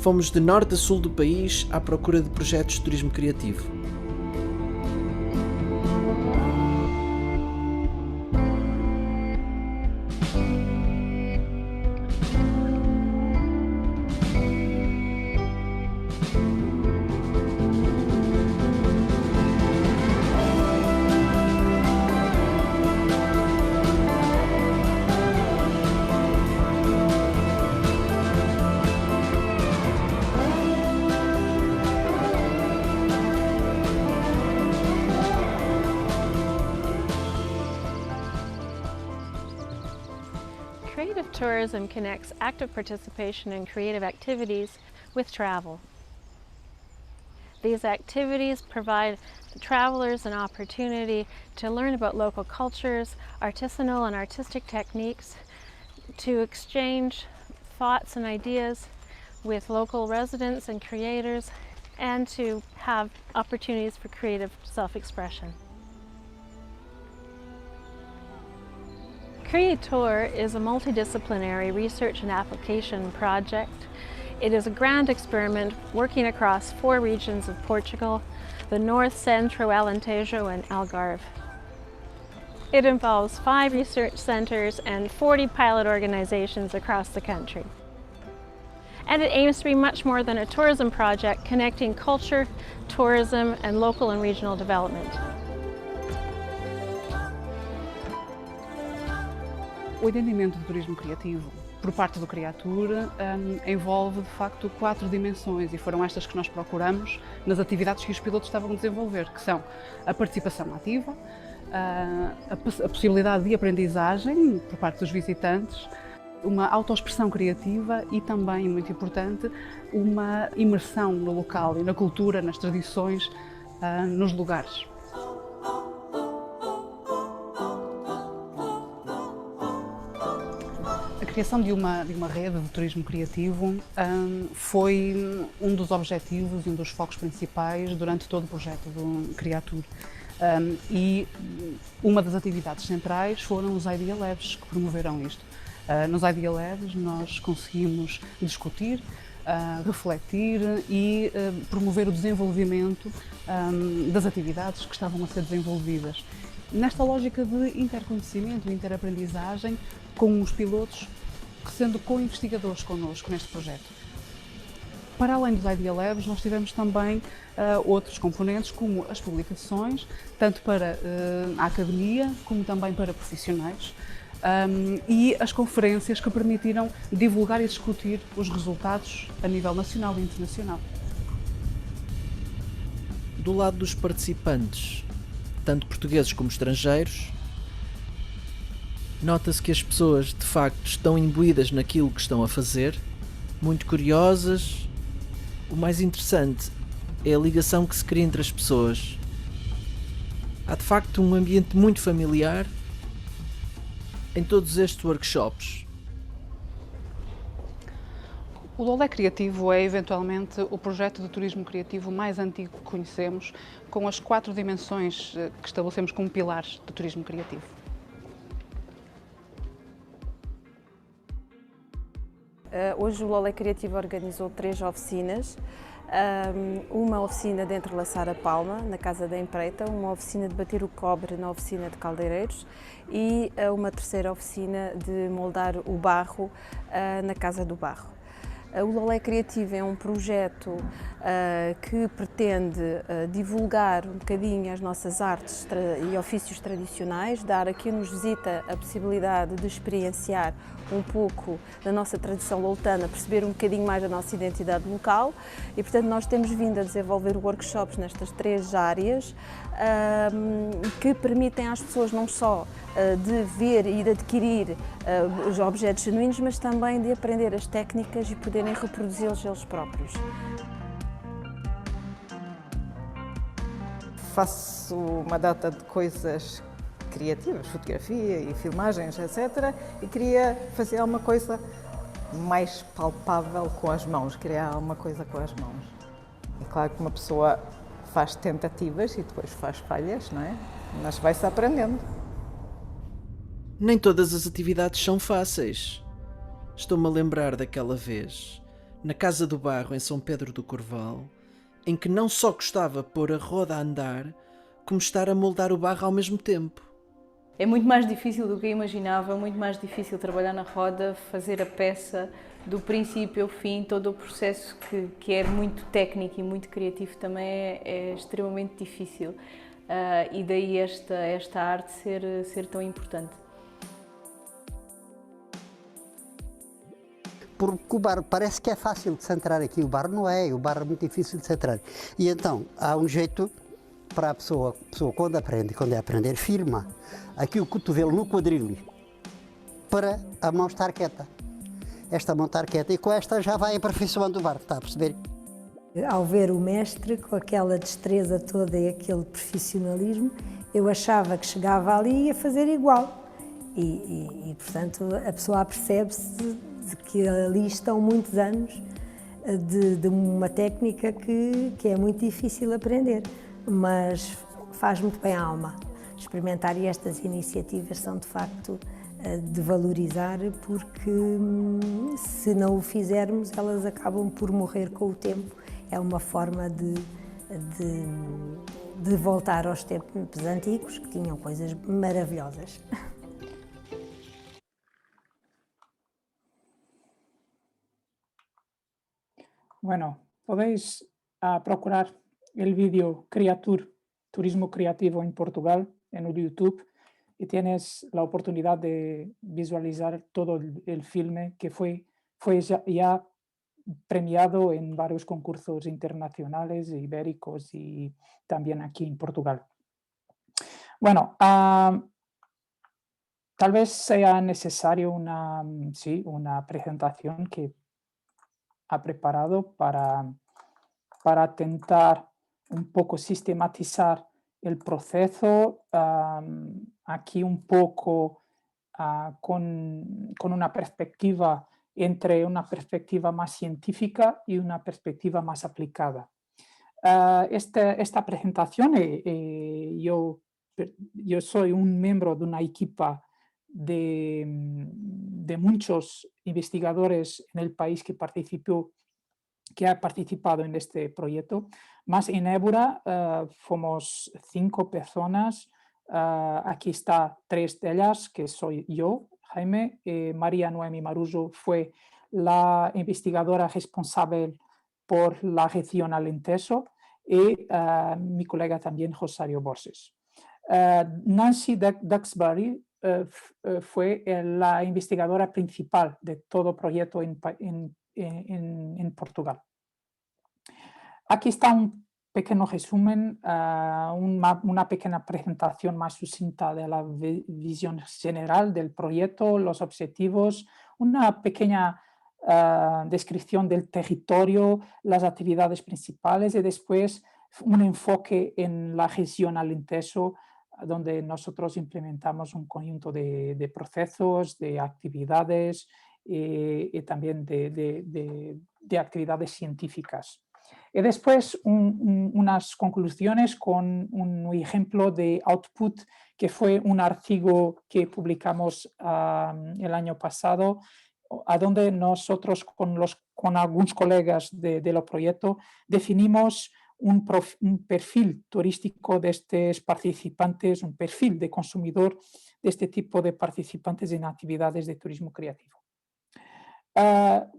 Fomos de norte a sul do país à procura de projetos de turismo criativo. Creative tourism connects active participation in creative activities with travel. These activities provide travelers an opportunity to learn about local cultures, artisanal and artistic techniques, to exchange thoughts and ideas with local residents and creators, and to have opportunities for creative self-expression. Creator is a multidisciplinary research and application project. It is a grand experiment working across 4 regions of Portugal, the North, Centro, Alentejo and Algarve. It involves 5 research centers and 40 pilot organizations across the country. And it aims to be much more than a tourism project connecting culture, tourism and local and regional development. O entendimento do turismo criativo por parte do Creatur envolve de facto 4 dimensões e foram estas que nós procuramos nas atividades que os pilotos estavam a desenvolver, que são a participação ativa, a possibilidade de aprendizagem por parte dos visitantes, uma autoexpressão criativa e também, muito importante, uma imersão no local e na cultura, nas tradições, nos lugares. A criação de uma rede de turismo criativo foi um dos objetivos e um dos focos principais durante todo o projeto do Creatur. E uma das atividades centrais foram os Idea Labs que promoveram isto. Nos Idea Labs nós conseguimos discutir, refletir e promover o desenvolvimento das atividades que estavam a ser desenvolvidas. Nesta lógica de interconhecimento e interaprendizagem com os pilotos, sendo co-investigadores connosco neste projeto. Para além dos Idea Labs, nós tivemos também outros componentes, como as publicações, tanto para a academia, como também para profissionais, e as conferências que permitiram divulgar e discutir os resultados a nível nacional e internacional. Do lado dos participantes, tanto portugueses como estrangeiros, nota-se que as pessoas de facto estão imbuídas naquilo que estão a fazer, muito curiosas. O mais interessante é a ligação que se cria entre as pessoas. Há de facto um ambiente muito familiar em todos estes workshops. O Lolé Criativo é eventualmente o projeto de turismo criativo mais antigo que conhecemos, com as 4 dimensões que estabelecemos como pilares do turismo criativo. Hoje o Lolé Criativo organizou 3 oficinas, uma oficina de entrelaçar a palma, na Casa da Empreita, uma oficina de bater o cobre na oficina de Caldeireiros e uma terceira oficina de moldar o barro na Casa do Barro. O Lolé Criativo é um projeto que pretende divulgar um bocadinho as nossas artes e ofícios tradicionais, dar a quem nos visita a possibilidade de experienciar um pouco da nossa tradição loutana, perceber um bocadinho mais da nossa identidade local e, portanto, nós temos vindo a desenvolver workshops nestas 3 áreas que permitem às pessoas não só de ver e de adquirir os objetos genuínos, mas também de aprender as técnicas e poderem reproduzi-los eles próprios. Faço uma data de coisas criativas, fotografia e filmagens, etc. E queria fazer alguma coisa mais palpável com as mãos, criar alguma coisa com as mãos. É claro que uma pessoa faz tentativas e depois faz falhas, não é? Mas vai-se aprendendo. Nem todas as atividades são fáceis. Estou-me a lembrar daquela vez, na Casa do Barro, em São Pedro do Corval, em que não só custava pôr a roda a andar, como estar a moldar o barro ao mesmo tempo. É muito mais difícil do que eu imaginava, muito mais difícil trabalhar na roda, fazer a peça do princípio ao fim, todo o processo que é muito técnico e muito criativo também é extremamente difícil. E daí esta arte ser tão importante. Porque o barro parece que é fácil de centrar aqui, o barro não é, o barro é muito difícil de centrar. E então há um jeito para a pessoa quando é aprender, firma aqui o cotovelo no quadril para a mão estar quieta. Esta mão estar quieta e com esta já vai aperfeiçoando o barro, está a perceber? Ao ver o mestre com aquela destreza toda e aquele profissionalismo, eu achava que chegava ali e ia fazer igual. E portanto, a pessoa apercebe-se de que ali estão muitos anos de uma técnica que é muito difícil aprender, mas faz muito bem à alma. Experimentar estas iniciativas são de facto de valorizar, porque se não o fizermos, elas acabam por morrer com o tempo. É uma forma de voltar aos tempos antigos, que tinham coisas maravilhosas. Bueno, podéis procurar el vídeo Creatur, Turismo Creativo en Portugal, en el YouTube, y tienes la oportunidad de visualizar todo el filme que fue ya premiado en varios concursos internacionales, ibéricos y también aquí en Portugal. Bueno, tal vez sea necesario una presentación que ha preparado para intentar un poco sistematizar el proceso, aquí un poco con una perspectiva entre una perspectiva más científica y una perspectiva más aplicada. Esta presentación, yo soy un miembro de una equipa de muchos investigadores en el país que ha participado en este proyecto. Más en Évora fuimos 5 personas. Aquí está 3 de ellas, que soy yo, Jaime. María Noemi Marujo fue la investigadora responsable por la región Alentejo y mi colega también, Rosario Borges. Nancy Duxbury fue la investigadora principal de todo el proyecto en Portugal. Aquí está un pequeño resumen, una pequeña presentación más sucinta de la visión general del proyecto, los objetivos, una pequeña descripción del territorio, las actividades principales y después un enfoque en la región Alentejo, donde nosotros implementamos un conjunto de procesos, de actividades y también de actividades científicas. Y después unas conclusiones con un ejemplo de output, que fue un artículo que publicamos el año pasado, a donde nosotros con algunos colegas del proyecto definimos un perfil turístico de estos participantes, un perfil de consumidor de este tipo de participantes en actividades de turismo creativo.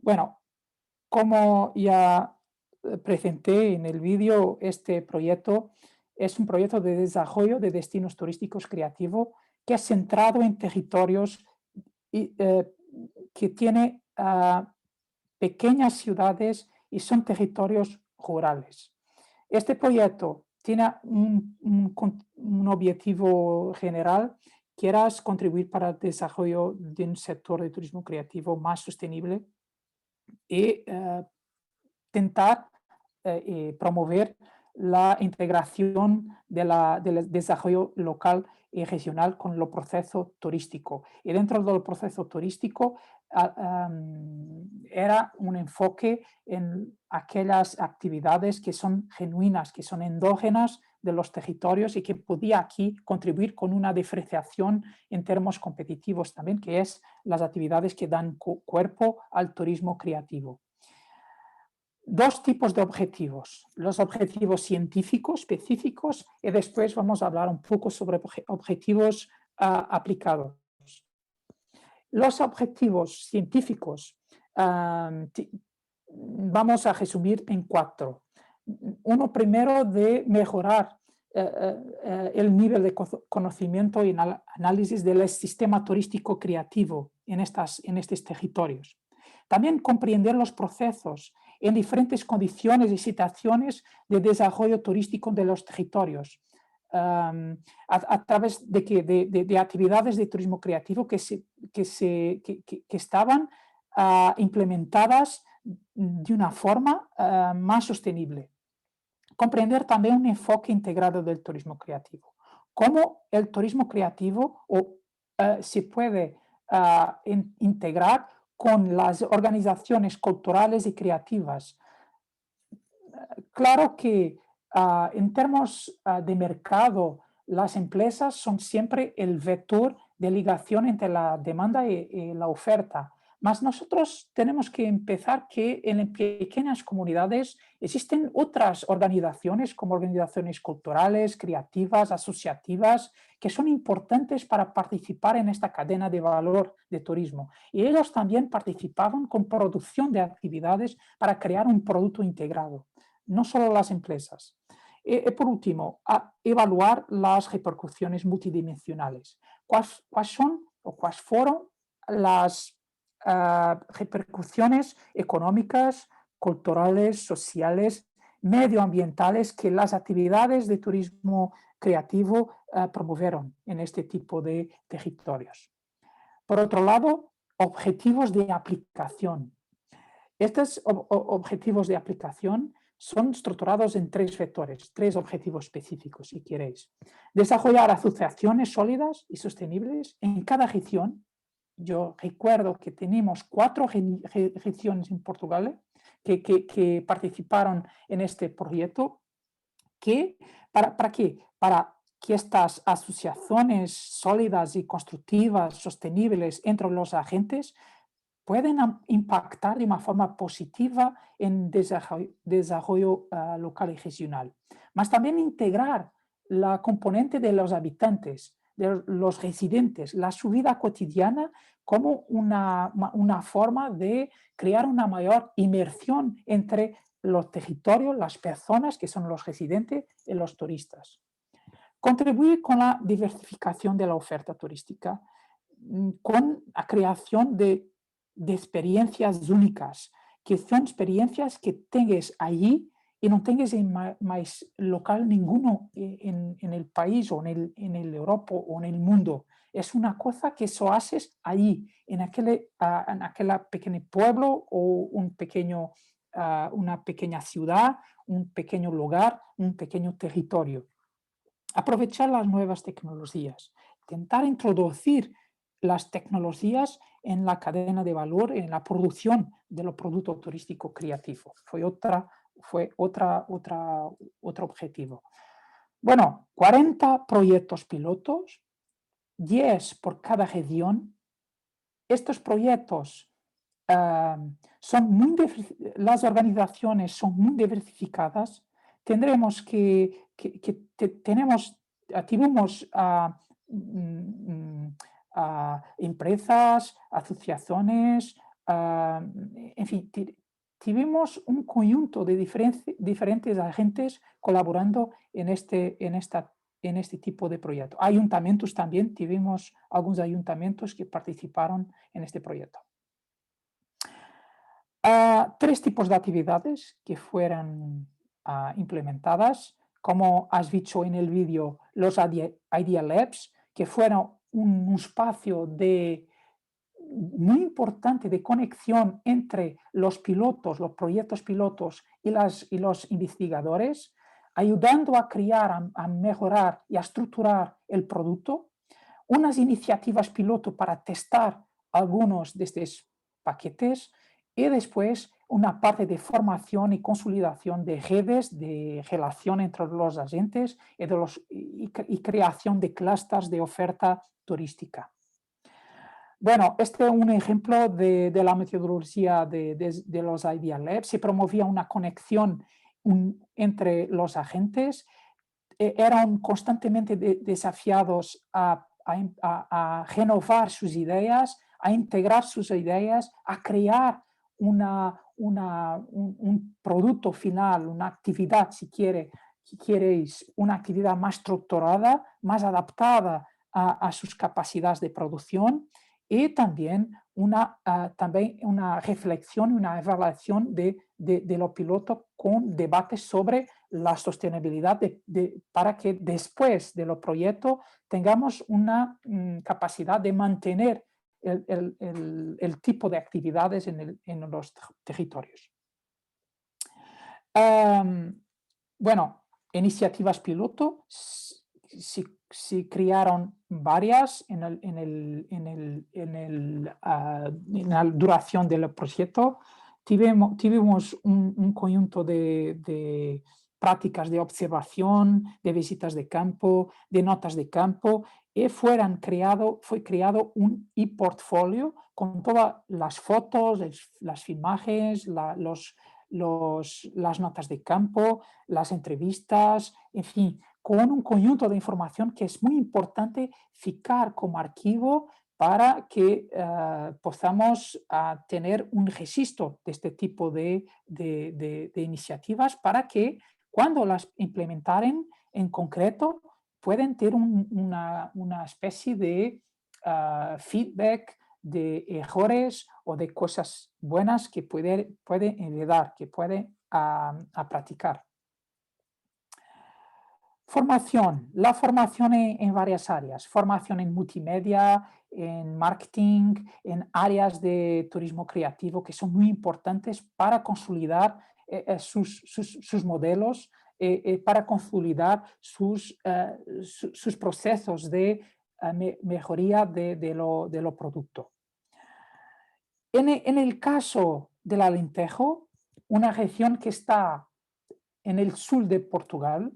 Bueno, como ya presenté en el vídeo, este proyecto es un proyecto de desarrollo de destinos turísticos creativos que es centrado en territorios que tiene pequeñas ciudades y son territorios rurales. Este proyecto tiene un objetivo general, que era contribuir para el desarrollo de un sector de turismo creativo más sostenible y intentar promover la integración del desarrollo local y regional con el proceso turístico. Y dentro del proceso turístico era un enfoque en aquellas actividades que son genuinas, que son endógenas de los territorios y que podía aquí contribuir con una diferenciación en términos competitivos también, que es las actividades que dan cuerpo al turismo creativo. dos tipos de objetivos, los objetivos científicos específicos y después vamos a hablar un poco sobre objetivos aplicados. Los objetivos científicos vamos a resumir en 4. Uno primero de mejorar el nivel de conocimiento y análisis del sistema turístico creativo en estos territorios. También comprender los procesos en diferentes condiciones y situaciones de desarrollo turístico de los territorios, a través de actividades de turismo creativo que estaban implementadas de una forma más sostenible. Comprender también un enfoque integrado del turismo creativo. Cómo el turismo creativo se puede integrar con las organizaciones culturales y creativas. Claro que en términos de mercado, las empresas son siempre el vector de ligación entre la demanda y la oferta. Mas nosotros tenemos que empezar que en pequeñas comunidades existen otras organizaciones como organizaciones culturales, creativas, asociativas, que son importantes para participar en esta cadena de valor de turismo. Y ellos también participaban con producción de actividades para crear un producto integrado, no solo las empresas. Y por último, evaluar las repercusiones multidimensionales. ¿Cuáles son o cuáles fueron las repercusiones económicas, culturales, sociales, medioambientales que las actividades de turismo creativo promovieron en este tipo de territorios? Por otro lado, objetivos de aplicación. Estos objetivos de aplicación son estructurados en 3 vectores, 3 objetivos específicos, si queréis. Desarrollar asociaciones sólidas y sostenibles en cada región. Yo recuerdo que tenemos 4 regiones en Portugal que participaron en este proyecto. ¿Para qué? Para que estas asociaciones sólidas y constructivas, sostenibles entre los agentes, pueden impactar de una forma positiva en desarrollo local y regional. Mas también integrar la componente de los habitantes, de los residentes, su vida cotidiana como una forma de crear una mayor inmersión entre los territorios, las personas que son los residentes y los turistas. Contribuir con la diversificación de la oferta turística, con la creación de experiencias únicas, que son experiencias que tengas allí y no tengas en más local ninguno en el país o en el Europa o en el mundo. Es una cosa que eso haces allí, en aquel pequeño pueblo o una pequeña ciudad, un pequeño lugar, un pequeño territorio. Aprovechar las nuevas tecnologías, intentar introducir las tecnologías en la cadena de valor, en la producción de los productos turísticos creativos. Fue otro objetivo. Bueno, 40 proyectos pilotos, 10 por cada región. Estos proyectos las organizaciones son muy diversificadas. Tendremos tuvimos empresas, asociaciones, en fin, tuvimos un conjunto de diferentes agentes colaborando en este tipo de proyecto. Ayuntamientos también, tuvimos algunos ayuntamientos que participaron en este proyecto. 3 tipos de actividades que fueron implementadas, como has visto en el vídeo, los Idea Labs, que fueron un espacio muy importante de conexión entre los pilotos, los proyectos pilotos y los investigadores, ayudando a crear, a mejorar y a estructurar el producto. Unas iniciativas piloto para testar algunos de estos paquetes y después una parte de formación y consolidación de redes de relación entre los agentes y creación de clústeres de oferta turística. Bueno, este es un ejemplo de la metodología de los Idea Labs. Se promovía una conexión entre los agentes. Eran constantemente desafiados a renovar sus ideas, a integrar sus ideas, a crear un producto final, una actividad, si queréis, una actividad más estructurada, más adaptada a sus capacidades de producción, y también una reflexión, una evaluación de lo piloto con debates sobre la sostenibilidad para que después de los proyectos tengamos una capacidad de mantener el tipo de actividades en los territorios. Bueno, iniciativas piloto, se crearon varias en la duración del proyecto. Tuvimos un conjunto de prácticas de observación, de visitas de campo, de notas de campo, y fue creado un e-portfolio con todas las fotos, las filmajes, las notas de campo, las entrevistas, en fin, con un conjunto de información que es muy importante fijar como archivo para que podamos tener un registro de este tipo de iniciativas, para que cuando las implementaren en concreto pueden tener una especie de feedback de errores o de cosas buenas que puede heredar, que puede practicar. Formación, la formación en varias áreas, formación en multimedia, en marketing, en áreas de turismo creativo que son muy importantes para consolidar sus modelos, para consolidar sus procesos de mejoría de lo producto. En el caso del Alentejo, una región que está en el sur de Portugal,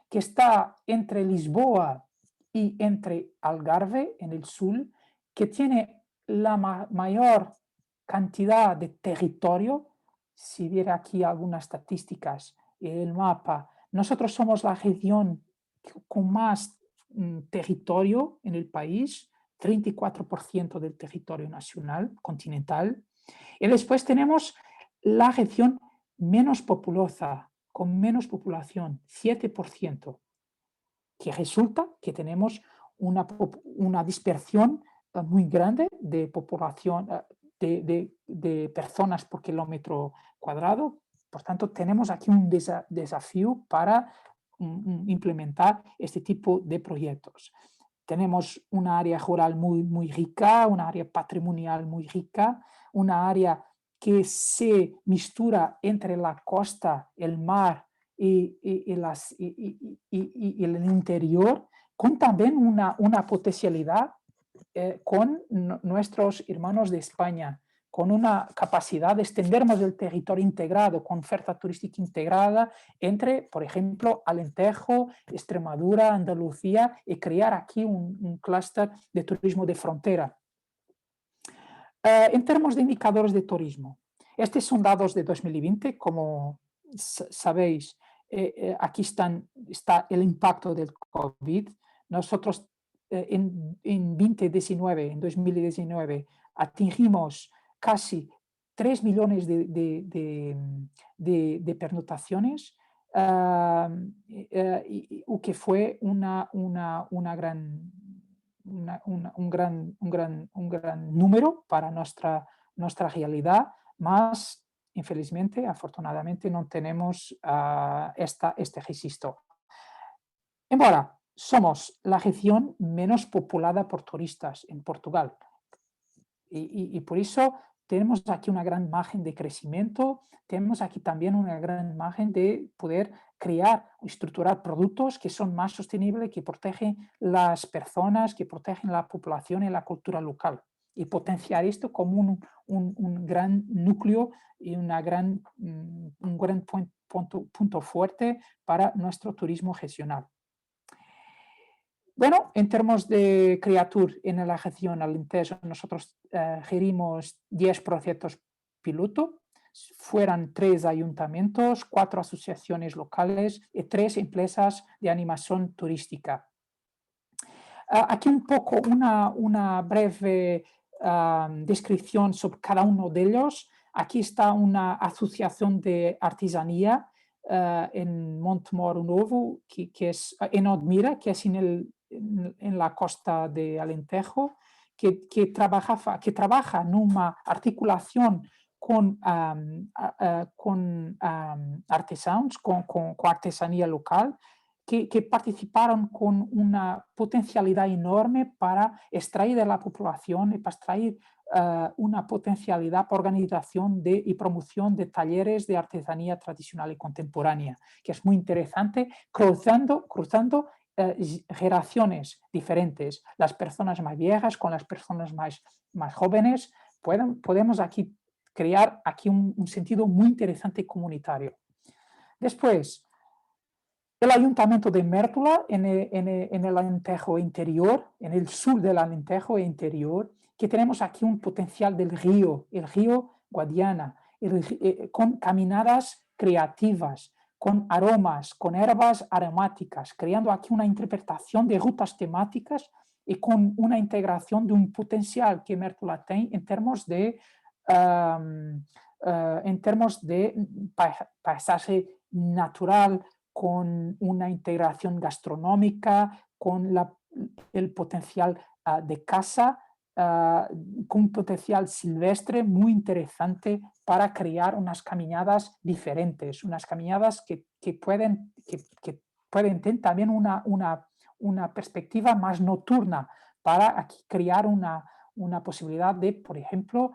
que está entre Lisboa y entre Algarve, en el sur, que tiene la mayor cantidad de territorio. Si viera aquí algunas estadísticas en el mapa, nosotros somos la región con más territorio en el país, 34% del territorio nacional, continental. Y después tenemos la región menos populosa, con menos población, 7%, que resulta que tenemos una dispersión muy grande de población, de personas por kilómetro cuadrado. Por tanto, tenemos aquí un desafío para implementar este tipo de proyectos. Tenemos una área rural muy rica, una área patrimonial muy rica, una área que se mistura entre la costa, el mar y el interior, con también una potencialidad con nuestros hermanos de España, con una capacidad de extendernos el territorio integrado, con oferta turística integrada entre, por ejemplo, Alentejo, Extremadura, Andalucía, y crear aquí un clúster de turismo de frontera. En términos de indicadores de turismo, estos son datos de 2020, como sabéis, aquí está el impacto del COVID. Nosotros en 2019 atingimos casi 3 millones de pernotaciones, o que fue un gran número para nuestra realidad, más infelizmente, afortunadamente, no tenemos este registro. Ahora, somos la región menos poblada por turistas en Portugal, y por eso tenemos aquí una gran margen de crecimiento, tenemos aquí también una gran margen de poder crear y estructurar productos que son más sostenibles, que protegen las personas, que protegen la población y la cultura local, y potenciar esto como un gran núcleo y un gran punto fuerte para nuestro turismo regional. Bueno, en términos de Creatur en la región Alentejo, nosotros gerimos 10 proyectos piloto, fueran 3 ayuntamientos, 4 asociaciones locales y 3 empresas de animación turística. Aquí un poco una breve descripción sobre cada uno de ellos. Aquí está una asociación de artesanía en Montemoro Novo, que es en Odmira, que es en la costa de Alentejo, que trabaja en una articulación con artesanos, con artesanía local, que participaron con una potencialidad enorme para extraer de la población y para extraer una potencialidad para organización y promoción de talleres de artesanía tradicional y contemporánea, que es muy interesante, cruzando generaciones diferentes, las personas más viejas con las personas más jóvenes. Podemos aquí crear un sentido muy interesante comunitario. Después, el ayuntamiento de Mértola, en el Alentejo interior, en el sur del Alentejo interior, que tenemos aquí un potencial del río, el río Guadiana, con caminadas creativas, con aromas, con herbas aromáticas, creando aquí una interpretación de rutas temáticas y con una integración de un potencial que Mértola tiene en términos de paisaje natural, con una integración gastronómica, con el potencial de caza, con un potencial silvestre muy interesante para crear unas caminadas diferentes, unas caminadas que pueden tener también una perspectiva más nocturna para aquí crear una posibilidad de, por ejemplo,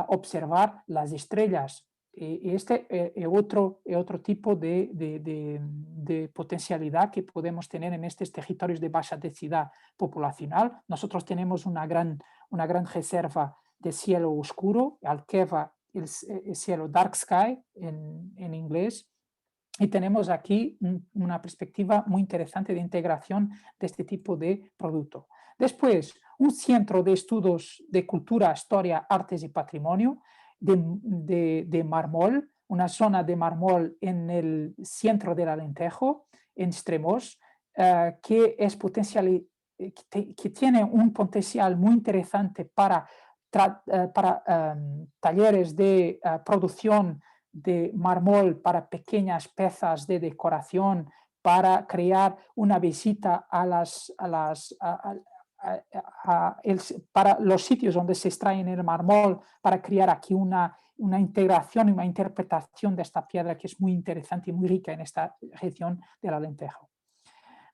observar las estrellas. Este es otro tipo de potencialidad que podemos tener en estos territorios de baja densidad poblacional. Nosotros tenemos una gran reserva de cielo oscuro, Alqueva, el cielo dark sky en inglés, y tenemos aquí una perspectiva muy interesante de integración de este tipo de producto. Después, un centro de estudios de cultura, historia, artes y patrimonio, de Marmol, una zona de Marmol en el centro del Alentejo, en Estremoz, que tiene un potencial muy interesante para talleres de producción de mármol para pequeñas piezas de decoración, para crear una visita para los sitios donde se extraen el mármol, para crear aquí una integración y una interpretación de esta piedra que es muy interesante y muy rica en esta región del Alentejo.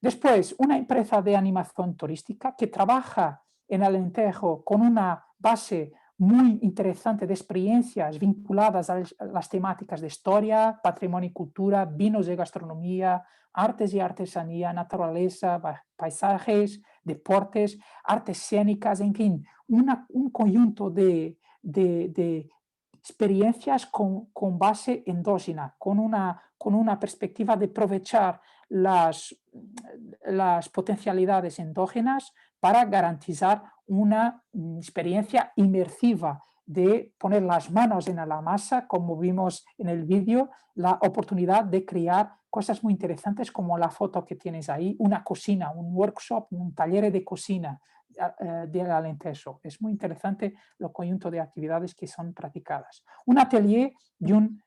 Después, una empresa de animación turística que trabaja en Alentejo con una base muy interesante de experiencias vinculadas a las temáticas de historia, patrimonio y cultura, vinos y gastronomía, artes y artesanía, naturaleza, paisajes, deportes, artes escénicas, en fin, un conjunto de experiencias con base endógena, con una perspectiva de aprovechar las potencialidades endógenas para garantizar una experiencia inmersiva de poner las manos en la masa, como vimos en el vídeo, la oportunidad de crear cosas muy interesantes como la foto que tienes ahí, una cocina, un workshop, un taller de cocina del Alentejo. Es muy interesante el conjunto de actividades que son practicadas. Un atelier de un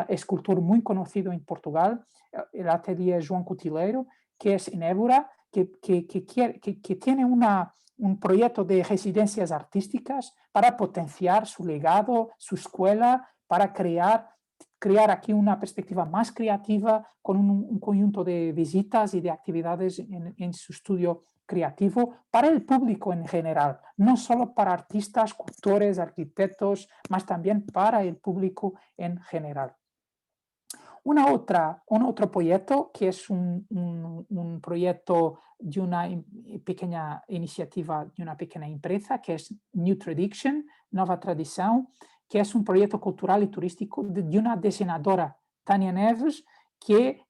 escultor muy conocido en Portugal, el atelier João Cutileiro, que es en Évora, que tiene un proyecto de residencias artísticas para potenciar su legado, su escuela, para crear aquí una perspectiva más creativa con un conjunto de visitas y de actividades en su estudio creativo para el público en general, no solo para artistas, cultores, arquitectos, más también para el público en general. Un otro proyecto que es un proyecto de una pequeña iniciativa de una pequeña empresa que es New Tradition, Nueva Tradición, que es un proyecto cultural y turístico de una diseñadora, Tania Neves, que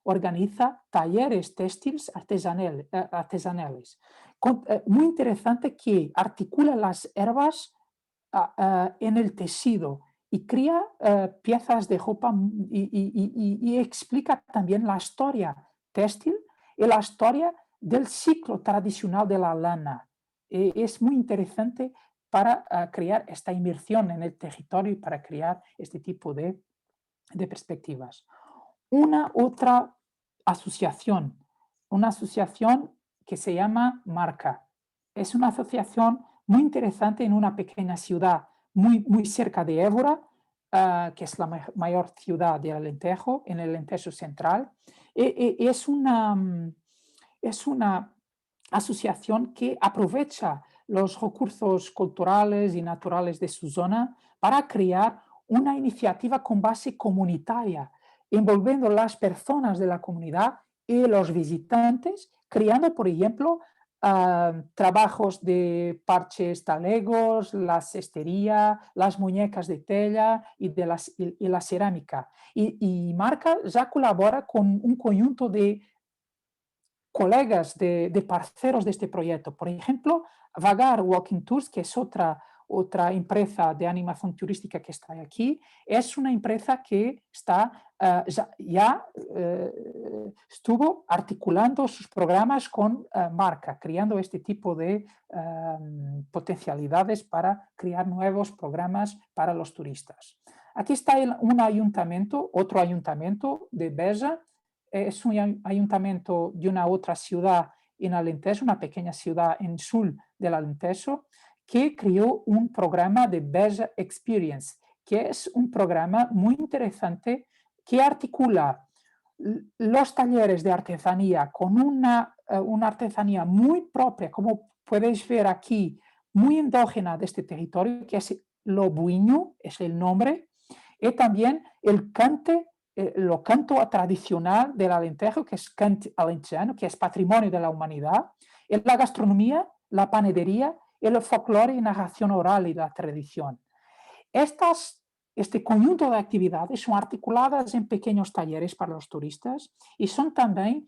organiza talleres textiles artesanales. Muy interesante que articula las herbas en el tejido y crea piezas de ropa y explica también la historia textil y la historia del ciclo tradicional de la lana. Es muy interesante para crear esta inmersión en el territorio y para crear este tipo de perspectivas. Una otra asociación que se llama Marca. Es una asociación muy interesante en una pequeña ciudad muy cerca de Évora, que es la mayor ciudad de Alentejo, en el Alentejo central. Es una asociación que aprovecha los recursos culturales y naturales de su zona para crear una iniciativa con base comunitaria, envolviendo las personas de la comunidad y los visitantes, creando, por ejemplo, trabajos de parches talegos, la cestería, las muñecas de tela y la cerámica. Y Marca ya colabora con un conjunto de colegas, de parceros de este proyecto. Por ejemplo, Vagar Walking Tours, que es otra empresa de animación turística que está aquí, es una empresa que está, ya estuvo articulando sus programas con Marca, creando este tipo de potencialidades para crear nuevos programas para los turistas. Aquí está otro ayuntamiento de Beja. Es un ayuntamiento de una otra ciudad en Alentejo, una pequeña ciudad en sur del Alentejo, que creó un programa de Beja Experience, que es un programa muy interesante que articula los talleres de artesanía con una artesanía muy propia, como podéis ver aquí, muy endógena de este territorio, que es lo buiño, es el nombre, y también el lo canto tradicional del Alentejo, que es cant alentejano, que es patrimonio de la humanidad, la gastronomía, la panadería, el folclore y narración oral y la tradición. Este conjunto de actividades son articuladas en pequeños talleres para los turistas y son también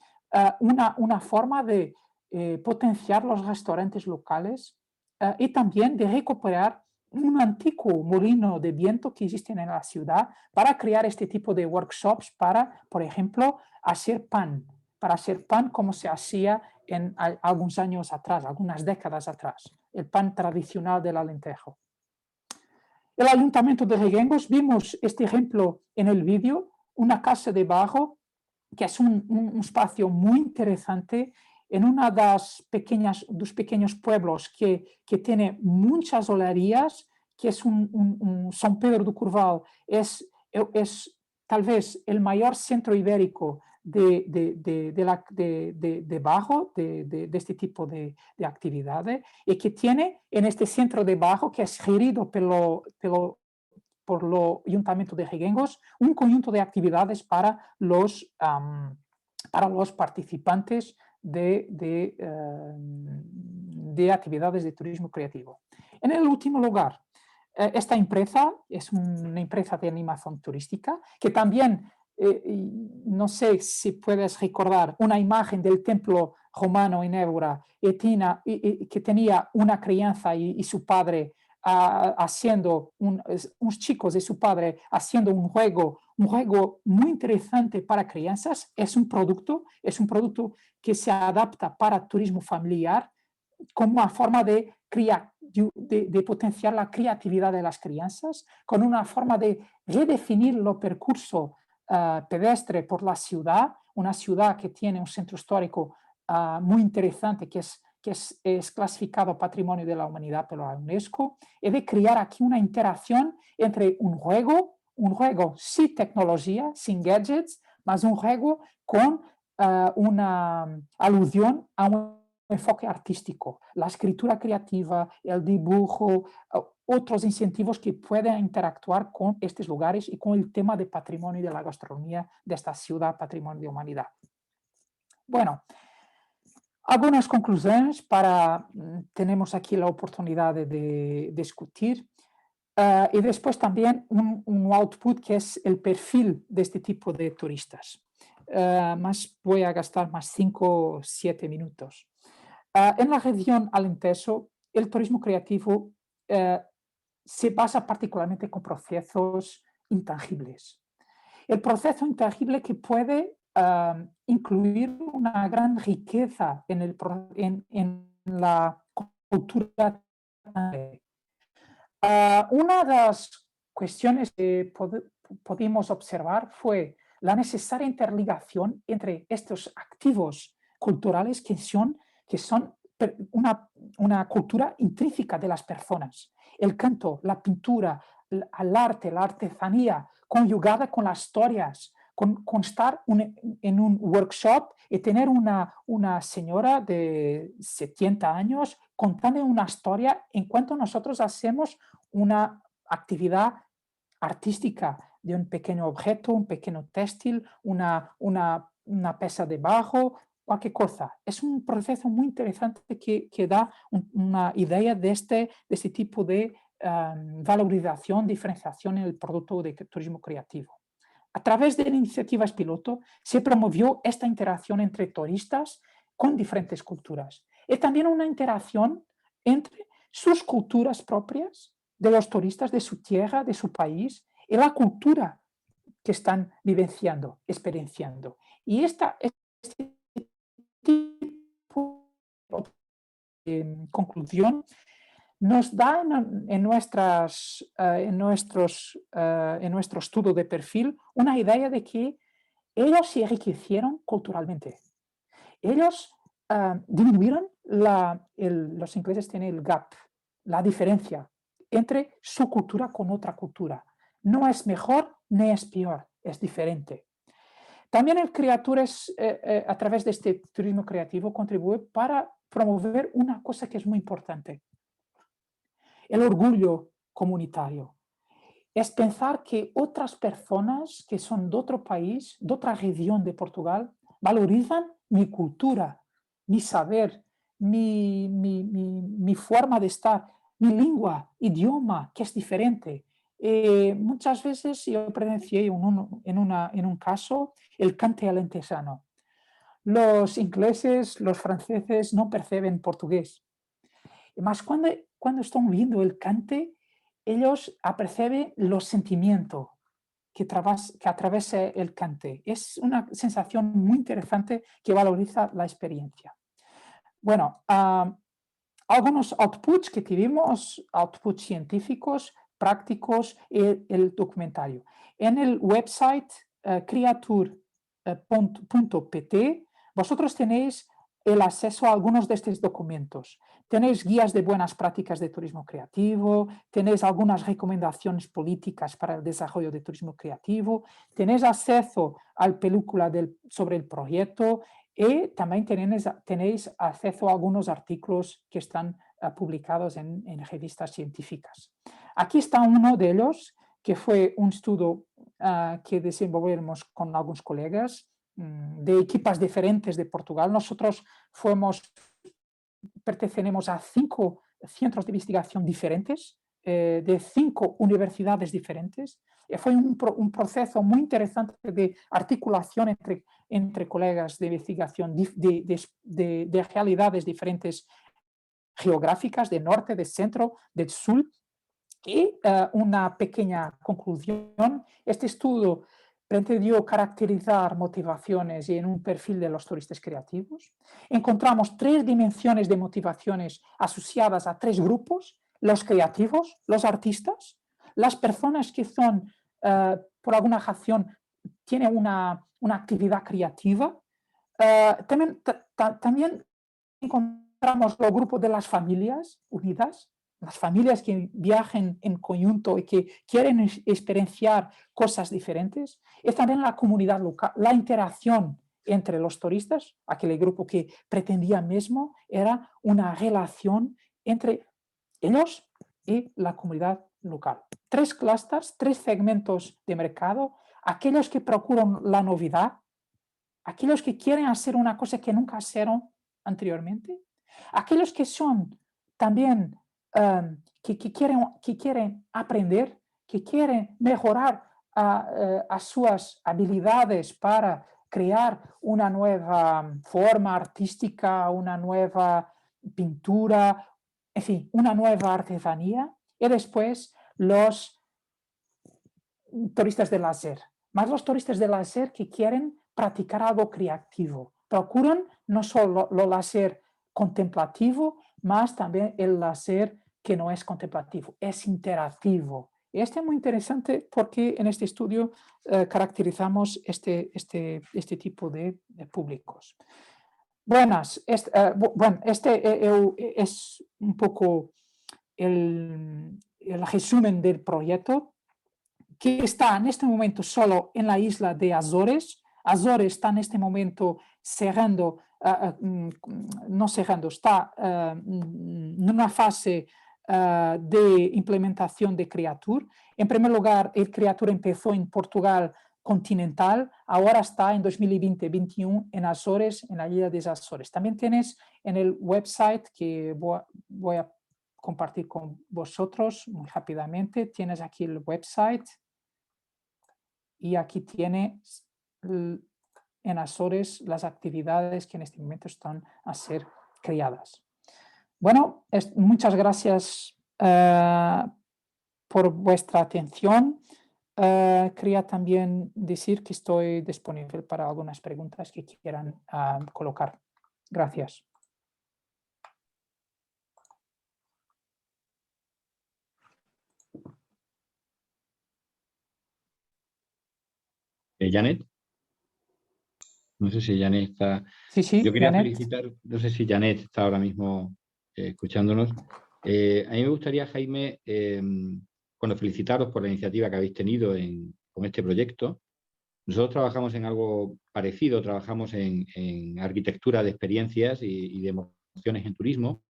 una forma de potenciar los restaurantes locales y también de recuperar un antiguo molino de viento que existe en la ciudad para crear este tipo de workshops para, por ejemplo, hacer pan como se hacía en algunos años atrás, algunas décadas atrás, el pan tradicional del Alentejo. El Ayuntamiento de Reguengos, vimos este ejemplo en el vídeo, una casa de barro, que es un espacio muy interesante en una de los pequeños pueblos que tiene muchas olerías, que es São Pedro do Curval, es tal vez el mayor centro ibérico de barro, de este tipo de actividades, y que tiene en este centro de barro, que es gerido por el Ayuntamiento de Reguengos, un conjunto de actividades para los participantes de actividades de turismo creativo. En el último lugar, esta empresa es una empresa de animación turística que también, no sé si puedes recordar, una imagen del templo romano en Évora que tenía una crianza y su padre haciendo, unos chicos de su padre haciendo un juego muy interesante para crianzas. Es un producto que se adapta para turismo familiar como una forma de potenciar la creatividad de las crianzas, con una forma de redefinir el percurso pedestre por la ciudad, una ciudad que tiene un centro histórico muy interesante que es clasificado Patrimonio de la Humanidad por la UNESCO, y de crear aquí una interacción entre un juego sin tecnología, sin gadgets, mas un juego con una alusión a un enfoque artístico, la escritura creativa, el dibujo, otros incentivos que pueden interactuar con estos lugares y con el tema de patrimonio de la gastronomía de esta ciudad, Patrimonio de Humanidad. Bueno, algunas conclusiones tenemos aquí la oportunidad de discutir. Y después también un output que es el perfil de este tipo de turistas. Más voy a gastar más 5 o 7 minutos. En la región Alentejo, el turismo creativo se basa particularmente con procesos intangibles. El proceso intangible que puede incluir una gran riqueza en la cultura. Una de las cuestiones que pudimos observar fue la necesaria interligación entre estos activos culturales que son una cultura intrínseca de las personas. El canto, la pintura, el arte, la artesanía, conjugada con las historias, con estar en un workshop y tener una señora de 70 años contando una historia en cuanto nosotros hacemos una actividad artística de un pequeño objeto, un pequeño textil, una pieza de bajo, cualquier cosa. Es un proceso muy interesante que da una idea de este tipo de valorización, diferenciación en el producto de turismo creativo. A través de iniciativas piloto se promovió esta interacción entre turistas con diferentes culturas y también una interacción entre sus culturas propias de los turistas de su tierra, de su país y la cultura que están vivenciando, experienciando. Y este tipo de conclusión nos da en nuestro estudio de perfil una idea de que ellos se enriquecieron culturalmente. Ellos disminuyeron, los ingleses tienen el gap, la diferencia entre su cultura con otra cultura. No es mejor ni es peor, es diferente. También el Creatur a través de este turismo creativo contribuye para promover una cosa que es muy importante. El orgullo comunitario. Es pensar que otras personas que son de otro país, de otra región de Portugal, valorizan mi cultura, mi saber, mi forma de estar, mi lengua, idioma, que es diferente. Muchas veces yo presencié en un caso el cante alentejano. Los ingleses, los franceses no perciben portugués. Mas cuando están viendo el cante, ellos aperciben los sentimientos que atraviesa el cante. Es una sensación muy interesante que valoriza la experiencia. Bueno, algunos outputs que tuvimos, outputs científicos, prácticos y el documentario. En el website creatur.pt vosotros tenéis el acceso a algunos de estos documentos. Tenéis guías de buenas prácticas de turismo creativo, tenéis algunas recomendaciones políticas para el desarrollo de turismo creativo, tenéis acceso a la película sobre el proyecto y también tenéis acceso a algunos artículos que están publicados en revistas científicas. Aquí está uno de ellos, que fue un estudio que desenvolvimos con algunos colegas de equipas diferentes de Portugal. Nosotros pertenecemos a 5 centros de investigación diferentes, de 5 universidades diferentes. Fue un proceso muy interesante de articulación entre colegas de investigación de realidades diferentes geográficas, del norte, del centro, del sur. Y una pequeña conclusión: este estudio pretendió caracterizar motivaciones y en un perfil de los turistas creativos. Encontramos 3 dimensiones de motivaciones asociadas a 3 grupos: los creativos, los artistas, las personas que son, por alguna razón, tienen una actividad creativa. También encontramos los grupos de las familias unidas, las familias que viajan en conjunto y que quieren experienciar cosas diferentes. Y también la comunidad local, la interacción entre los turistas. Aquel grupo que pretendía mismo era una relación entre ellos y la comunidad local. 3 clústeres, 3 segmentos de mercado: aquellos que procuran la novedad, aquellos que quieren hacer una cosa que nunca hicieron anteriormente, aquellos que son también que quieren aprender, que quieren mejorar a sus habilidades para crear una nueva forma artística, una nueva pintura, en fin, una nueva artesanía. Y después los turistas de láser, más los turistas de láser que quieren practicar algo creativo. Procuran no solo lo láser contemplativo, más también el láser que no es contemplativo, es interactivo. Este es muy interesante porque en este estudio caracterizamos este tipo de públicos. Bueno, este es un poco el resumen del proyecto, que está en este momento solo en la isla de Azores. Azores está en este momento cerrando, no cerrando, está en una fase de implementación de Creatur. En primer lugar, el Creatur empezó en Portugal continental, ahora está en 2020-21 en Azores, en la isla de Azores. También tienes en el website que voy a compartir con vosotros muy rápidamente, tienes aquí el website y aquí tienes en Azores las actividades que en este momento están a ser creadas. Bueno, muchas gracias por vuestra atención. Quería también decir que estoy disponible para algunas preguntas que quieran colocar. Gracias. Janet. No sé si Janet está... Sí, yo quería Janet. felicitar, no sé si Janet está ahora mismo escuchándonos. A mí me gustaría, Jaime, felicitaros por la iniciativa que habéis tenido con este proyecto. Nosotros trabajamos en algo parecido, trabajamos en arquitectura de experiencias y de emociones en turismo,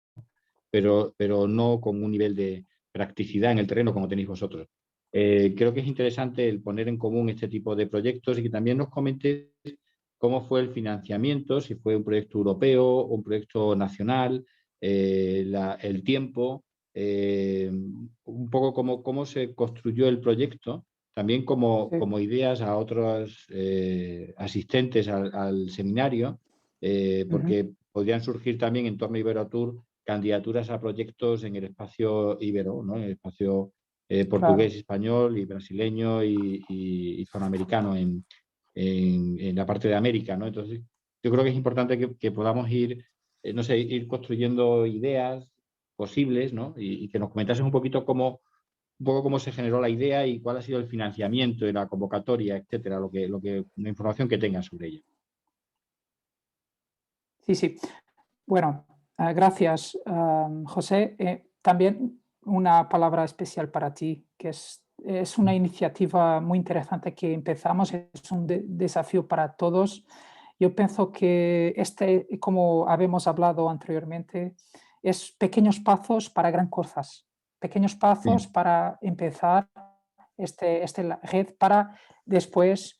pero no con un nivel de practicidad en el terreno como tenéis vosotros. Creo que es interesante el poner en común este tipo de proyectos y que también nos comentes cómo fue el financiamiento, si fue un proyecto europeo o un proyecto nacional, el tiempo, un poco cómo se construyó el proyecto, también como ideas a otros asistentes al seminario, porque podrían surgir también en torno a Iberotour candidaturas a proyectos en el espacio ibero, ¿no? En el espacio portugués, español y brasileño y hispanoamericano en la parte de América, ¿no? Entonces, yo creo que es importante que podamos ir construyendo ideas posibles, ¿no? Y que nos comentases un poco cómo se generó la idea y cuál ha sido el financiamiento y la convocatoria, etcétera, la información que tengas sobre ello. Sí. Bueno, gracias, José. También una palabra especial para ti, que es una iniciativa muy interesante que empezamos, es un desafío para todos. Yo pienso que como habíamos hablado anteriormente, es pequeños pasos para gran cosas, pequeños pasos para empezar esta red para después...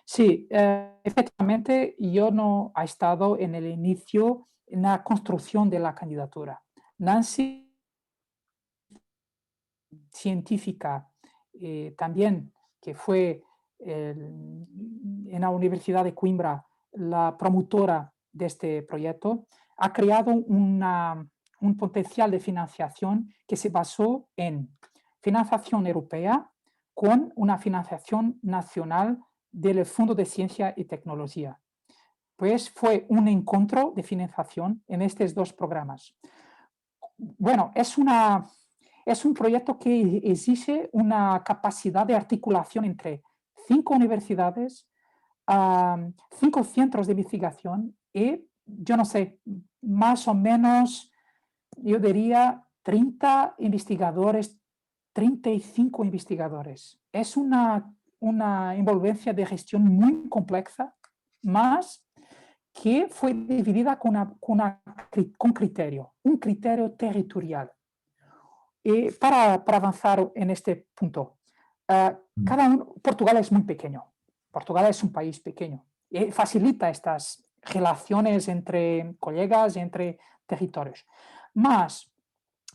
Sí, efectivamente, yo no he estado en el inicio, en la construcción de la candidatura. Nancy, científica, también, que fue en la Universidad de Coimbra la promotora de este proyecto, ha creado un potencial de financiación que se basó en financiación europea con una financiación nacional del Fondo de Ciencia y Tecnología. Pues fue un encuentro de financiación en estos dos programas. Bueno, es un proyecto que exige una capacidad de articulación entre 5 universidades, 5 centros de investigación y, yo no sé, más o menos, yo diría 30 investigadores, 35 investigadores. Es una envolvencia de gestión muy compleja, más que fue dividida con criterio, un criterio territorial. Y para avanzar en este punto, Portugal es muy pequeño, Portugal es un país pequeño y facilita estas relaciones entre colegas, entre territorios. Mas,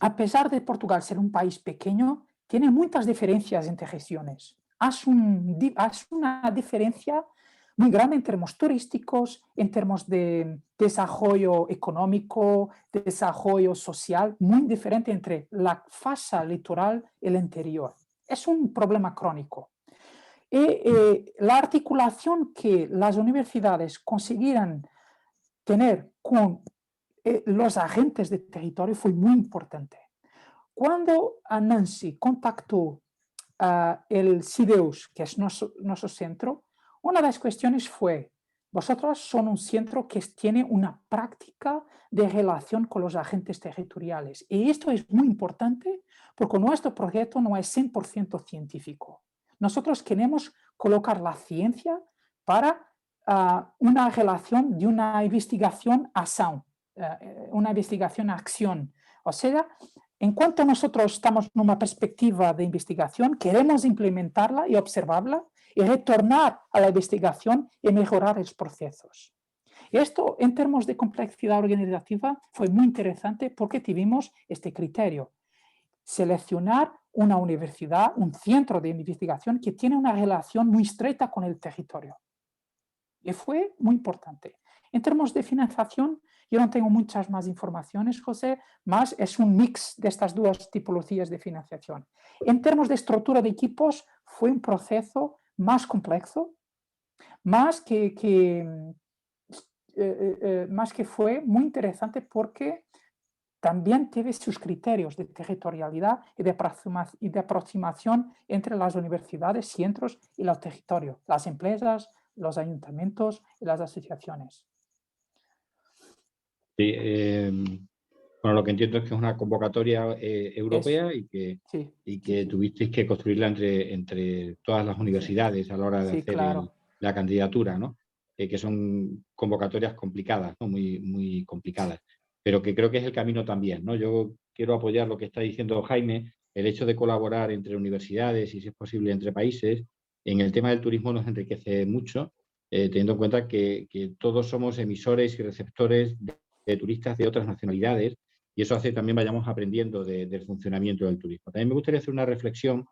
a pesar de Portugal ser un país pequeño, tiene muchas diferencias entre regiones. Hace una diferencia muy grande en términos turísticos, en términos de desarrollo económico, desarrollo social, muy diferente entre la fase litoral y el interior. Es un problema crónico. La articulación que las universidades consiguieran tener con los agentes de territorio fue muy importante. Cuando Nancy contactó el CIDEUS, que es nuestro centro, una de las cuestiones fue: vosotros son un centro que tiene una práctica de relación con los agentes territoriales. Y esto es muy importante porque nuestro proyecto no es 100% científico. Nosotros queremos colocar la ciencia para una relación de una investigación a acción, una investigación a acción. O sea, en cuanto nosotros estamos en una perspectiva de investigación, queremos implementarla y observarla y retornar a la investigación y mejorar los procesos. Esto, en términos de complejidad organizativa, fue muy interesante porque tuvimos este criterio: seleccionar una universidad, un centro de investigación que tiene una relación muy estrecha con el territorio. Y fue muy importante. En términos de financiación, yo no tengo muchas más informaciones, José, más es un mix de estas dos tipologías de financiación. En términos de estructura de equipos, fue un proceso más complejo, más que fue muy interesante porque también tiene sus criterios de territorialidad y de aproximación entre las universidades, centros y los territorios, las empresas, los ayuntamientos y las asociaciones. Sí, bueno, lo que entiendo es que es una convocatoria europea y que tuvisteis que construirla entre todas las universidades a la hora de hacer la candidatura, ¿no? Que son convocatorias complicadas, ¿no? Muy, muy complicadas, pero que creo que es el camino también, ¿no? Yo quiero apoyar lo que está diciendo Jaime, el hecho de colaborar entre universidades y, si es posible, entre países. En el tema del turismo nos enriquece mucho, teniendo en cuenta que todos somos emisores y receptores de turistas de otras nacionalidades, y eso hace que también vayamos aprendiendo del funcionamiento del turismo. También me gustaría hacer una reflexión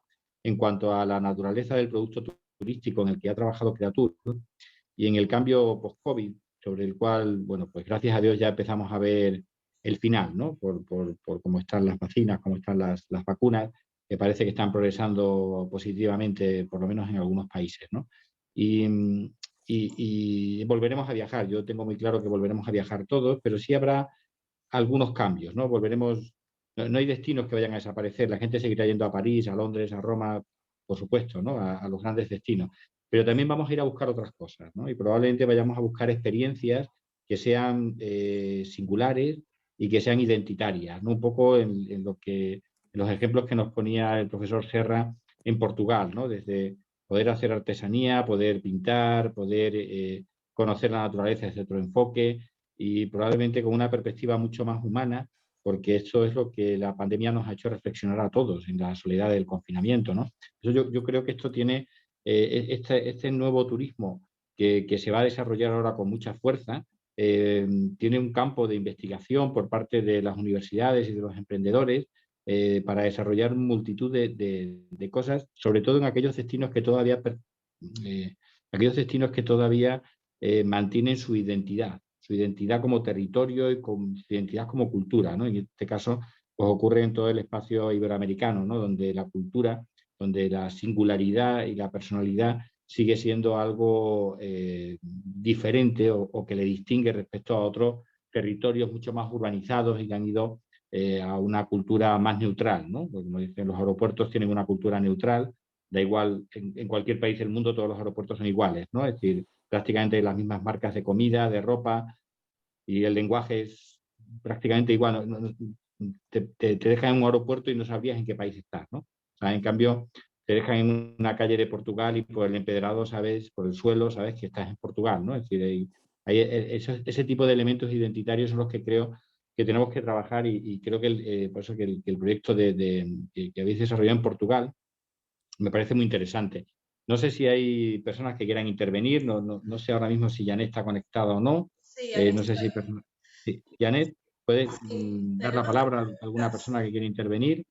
en cuanto a la naturaleza del producto turístico en el que ha trabajado Creatur y en el cambio post-COVID, sobre el cual, bueno, pues gracias a Dios ya empezamos a ver el final, ¿no? Por cómo están las vacunas, cómo están las vacunas, que parece que están progresando positivamente, por lo menos en algunos países, ¿no? Y volveremos a viajar. Yo tengo muy claro que volveremos a viajar todos, pero sí habrá algunos cambios, ¿no? No hay destinos que vayan a desaparecer. La gente seguirá yendo a París, a Londres, a Roma, por supuesto, ¿no? A los grandes destinos. Pero también vamos a ir a buscar otras cosas, ¿no? Y probablemente vayamos a buscar experiencias que sean singulares y que sean identitarias, ¿no? Un poco en los ejemplos que nos ponía el profesor Serra en Portugal, ¿no? Desde poder hacer artesanía, poder pintar, poder conocer la naturaleza desde otro enfoque y probablemente con una perspectiva mucho más humana, porque eso es lo que la pandemia nos ha hecho reflexionar a todos en la soledad del confinamiento, ¿no? Eso yo creo que esto tiene este nuevo turismo que se va a desarrollar ahora con mucha fuerza, tiene un campo de investigación por parte de las universidades y de los emprendedores para desarrollar multitud de cosas, sobre todo en aquellos destinos que todavía mantienen su identidad como territorio y su identidad como cultura, ¿no? En este caso, pues ocurre en todo el espacio iberoamericano, ¿no? Donde la cultura, donde la singularidad y la personalidad sigue siendo algo diferente o que le distingue respecto a otros territorios mucho más urbanizados y que han ido a una cultura más neutral, ¿no? Porque, como dicen, los aeropuertos tienen una cultura neutral, da igual, en cualquier país del mundo todos los aeropuertos son iguales, ¿no? Es decir, prácticamente las mismas marcas de comida, de ropa, y el lenguaje es prácticamente igual. Te dejan en un aeropuerto y no sabrías en qué país estás, ¿no? O sea, en cambio, te dejan en una calle de Portugal y por el empedrado sabes, por el suelo, sabes que estás en Portugal, ¿no? Es decir, ese tipo de elementos identitarios son los que creo que tenemos que trabajar y creo que por eso que el proyecto que habéis desarrollado en Portugal me parece muy interesante. No sé si hay personas que quieran intervenir, no sé ahora mismo si Janet está conectada o no. Sí, aquí no sé si... estoy. Sí. Janet, ¿puedes Sí, dar la palabra a alguna persona que quiera intervenir?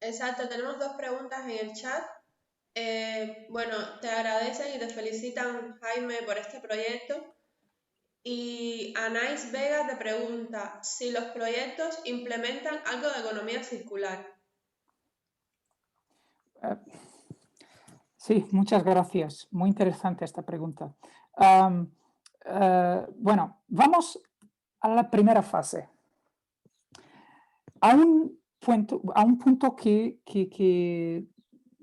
exacto, tenemos dos preguntas en el chat. Bueno, te agradecen y te felicitan, Jaime, por este proyecto. Y Anais Vega te pregunta si los proyectos implementan algo de economía circular. Sí, muchas gracias. Muy interesante esta pregunta. Bueno, vamos a la primera fase. A un punto que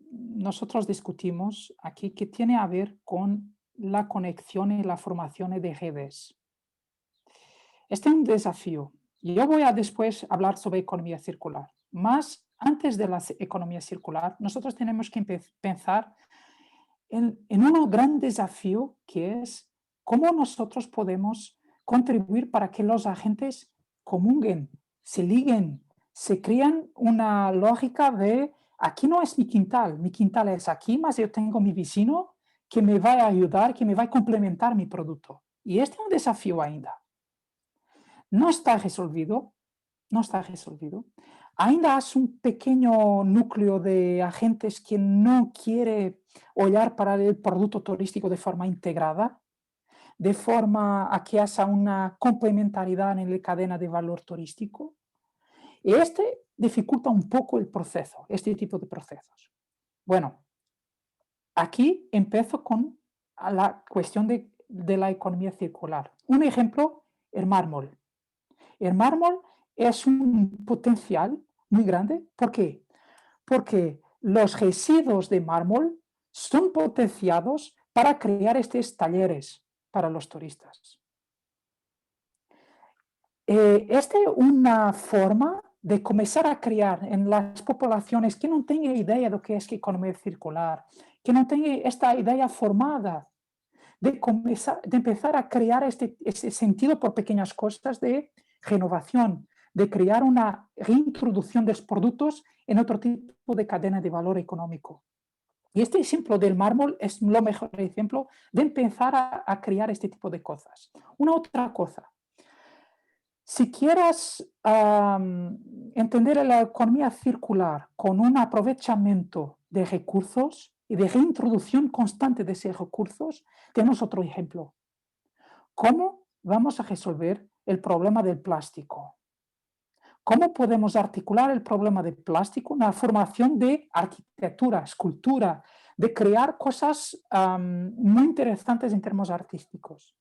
nosotros discutimos aquí, que tiene a ver con la conexión y la formación de redes. Este es un desafío. Yo voy a después hablar sobre economía circular. Más antes de la economía circular, nosotros tenemos que pensar en un gran desafío, que es cómo nosotros podemos contribuir para que los agentes comulguen, se liguen, se crean una lógica de aquí no es mi quintal es aquí, más yo tengo mi vecino que me va a ayudar, que me va a complementar mi producto. Y este es un desafío ainda. No está resolvido, no está resolvido. Ainda es un pequeño núcleo de agentes que no quiere olhar para el producto turístico de forma integrada, de forma a que haya una complementariedad en la cadena de valor turístico. Y este dificulta un poco el proceso, este tipo de procesos. Bueno, aquí empiezo con la cuestión de la economía circular. Un ejemplo, el mármol. El mármol es un potencial muy grande. ¿Por qué? Porque los residuos de mármol son potenciados para crear estos talleres para los turistas. Esta es una forma de comenzar a crear en las poblaciones que no tengan idea de lo que es economía circular, que no tengan esta idea formada, de empezar a crear ese sentido por pequeñas cosas de renovación, de crear una reintroducción de los productos en otro tipo de cadena de valor económico. Y este ejemplo del mármol es lo mejor ejemplo de empezar a crear este tipo de cosas. Una otra cosa. Si quieres entender la economía circular con un aprovechamiento de recursos y de reintroducción constante de esos recursos, tenemos otro ejemplo. ¿Cómo vamos a resolver el problema del plástico? ¿Cómo podemos articular el problema del plástico en la formación de arquitectura, escultura, de crear cosas muy interesantes en términos artísticos?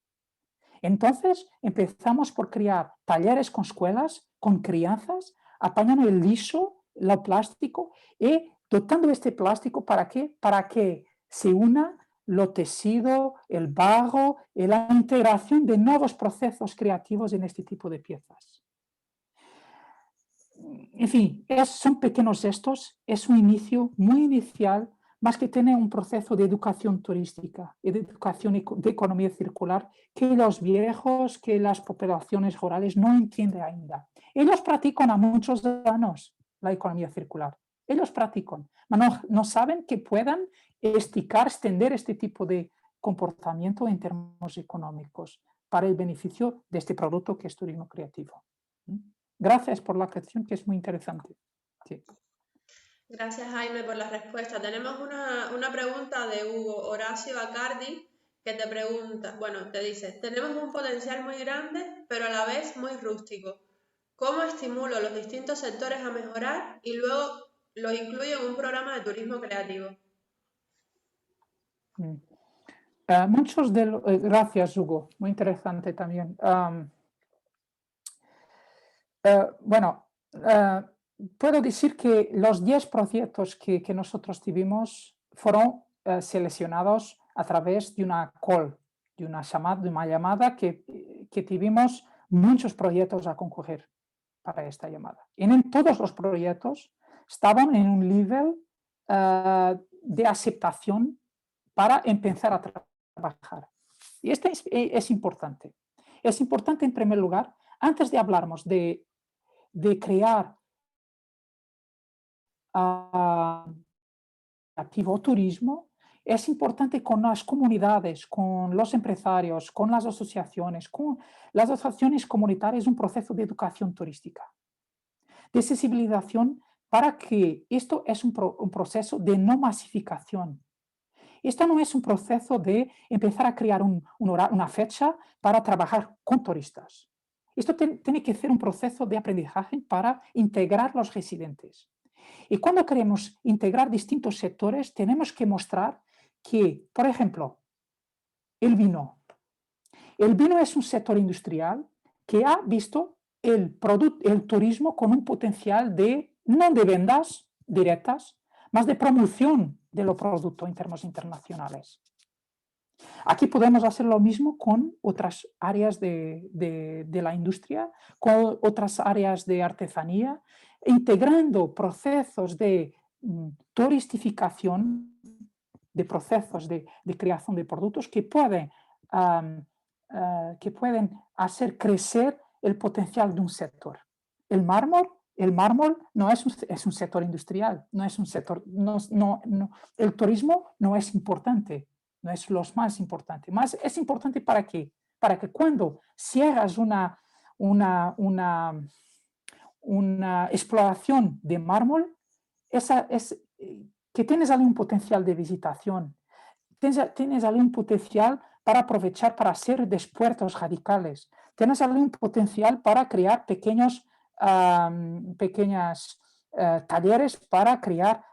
Entonces empezamos por crear talleres con escuelas, con crianzas, apañando el liso, el plástico y dotando este plástico ¿para qué? Para que se una lo tejido, el barro y la integración de nuevos procesos creativos en este tipo de piezas. En fin, son pequeños gestos, es un inicio muy inicial, más que tiene un proceso de educación turística y de educación de economía circular que los viejos, que las poblaciones rurales no entienden ainda. Ellos practican a muchos años la economía circular. Ellos practican, pero no saben que puedan extender este tipo de comportamiento en términos económicos para el beneficio de este producto que es turismo creativo. Gracias por la cuestión, que es muy interesante. Sí. Gracias, Jaime, por la respuesta. Tenemos una pregunta de Hugo Horacio Acardi, que te pregunta, bueno, te dice, tenemos un potencial muy grande, pero a la vez muy rústico. ¿Cómo estimulo los distintos sectores a mejorar y luego los incluyo en un programa de turismo creativo? Gracias, Hugo. Muy interesante también. Puedo decir que los 10 proyectos que nosotros tuvimos fueron seleccionados a través de una call, de una llamada que tuvimos muchos proyectos a concurrir para esta llamada. Y en todos los proyectos estaban en un nivel de aceptación para empezar a trabajar. Y este es importante. Es importante, en primer lugar, antes de hablarmos de crear activo turismo, es importante con las comunidades, con los empresarios, con las asociaciones comunitarias, un proceso de educación turística, de sensibilización para que esto es un proceso de no masificación. Esto no es un proceso de empezar a crear una fecha para trabajar con turistas. Esto tiene que ser un proceso de aprendizaje para integrar los residentes. Y cuando queremos integrar distintos sectores, tenemos que mostrar que, por ejemplo, el vino. El vino es un sector industrial que ha visto el turismo con un potencial no de ventas directas, más de promoción de los productos en términos internacionales. Aquí podemos hacer lo mismo con otras áreas de la industria, con otras áreas de artesanía, integrando procesos de turistificación, de procesos de creación de productos que pueden hacer crecer el potencial de un sector. El mármol no es un sector industrial, no es un sector, el turismo no es importante, no es lo más importante. Más es importante ¿para qué? Para que cuando cierras una exploración de mármol, que tienes ahí un potencial de visitación, tienes ahí un potencial para aprovechar para hacer despuertos radicales, tienes ahí un potencial para crear pequeños talleres para crear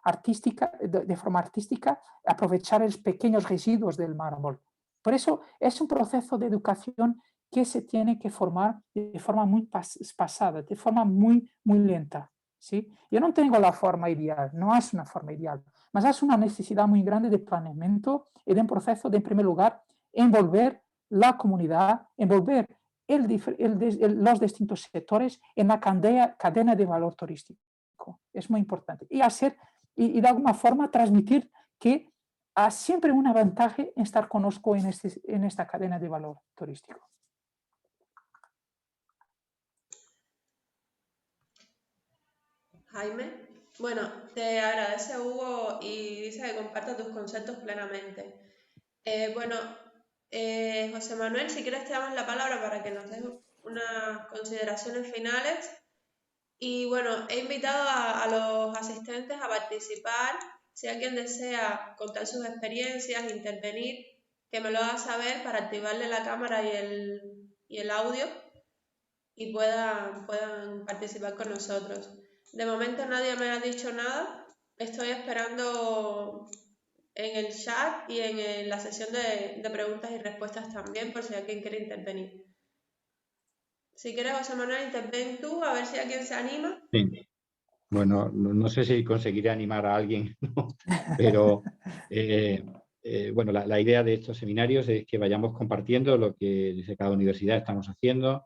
de forma artística, aprovechar los pequeños residuos del mármol. Por eso es un proceso de educación que se tiene que formar de forma muy pasada, de forma muy, muy lenta. ¿Sí? Yo no tengo la forma ideal, no es una forma ideal, pero es una necesidad muy grande de planeamiento y de un proceso de, en primer lugar, envolver la comunidad, envolver los distintos sectores en la cadena de valor turístico. Es muy importante. Y de alguna forma transmitir que hay siempre un ventaja en estar conosco en esta cadena de valor turístico. Jaime, bueno, te agradece Hugo y dice que comparte tus conceptos plenamente. José Manuel, si quieres te damos la palabra para que nos des unas consideraciones finales. Y bueno, he invitado a los asistentes a participar. Si alguien desea contar sus experiencias, intervenir, que me lo haga saber para activarle la cámara y el audio y puedan participar con nosotros. De momento nadie me ha dicho nada. Estoy esperando en el chat y en la sesión de preguntas y respuestas también, por si alguien quiere intervenir. Si quieres, José Manuel, interven tú, a ver si alguien se anima. Sí. Bueno, no sé si conseguiré animar a alguien, ¿no? Pero bueno, la idea de estos seminarios es que vayamos compartiendo lo que desde cada universidad estamos haciendo,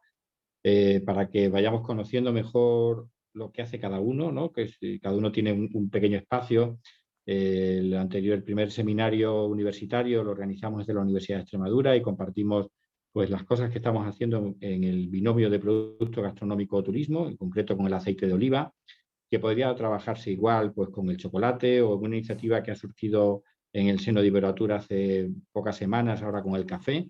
para que vayamos conociendo mejor lo que hace cada uno, ¿no? Que cada uno tiene un pequeño espacio. El primer seminario universitario lo organizamos desde la Universidad de Extremadura y compartimos pues, las cosas que estamos haciendo en el binomio de producto gastronómico-turismo, en concreto con el aceite de oliva, que podría trabajarse igual pues, con el chocolate o una iniciativa que ha surgido en el seno de Iberoatura hace pocas semanas, ahora con el café,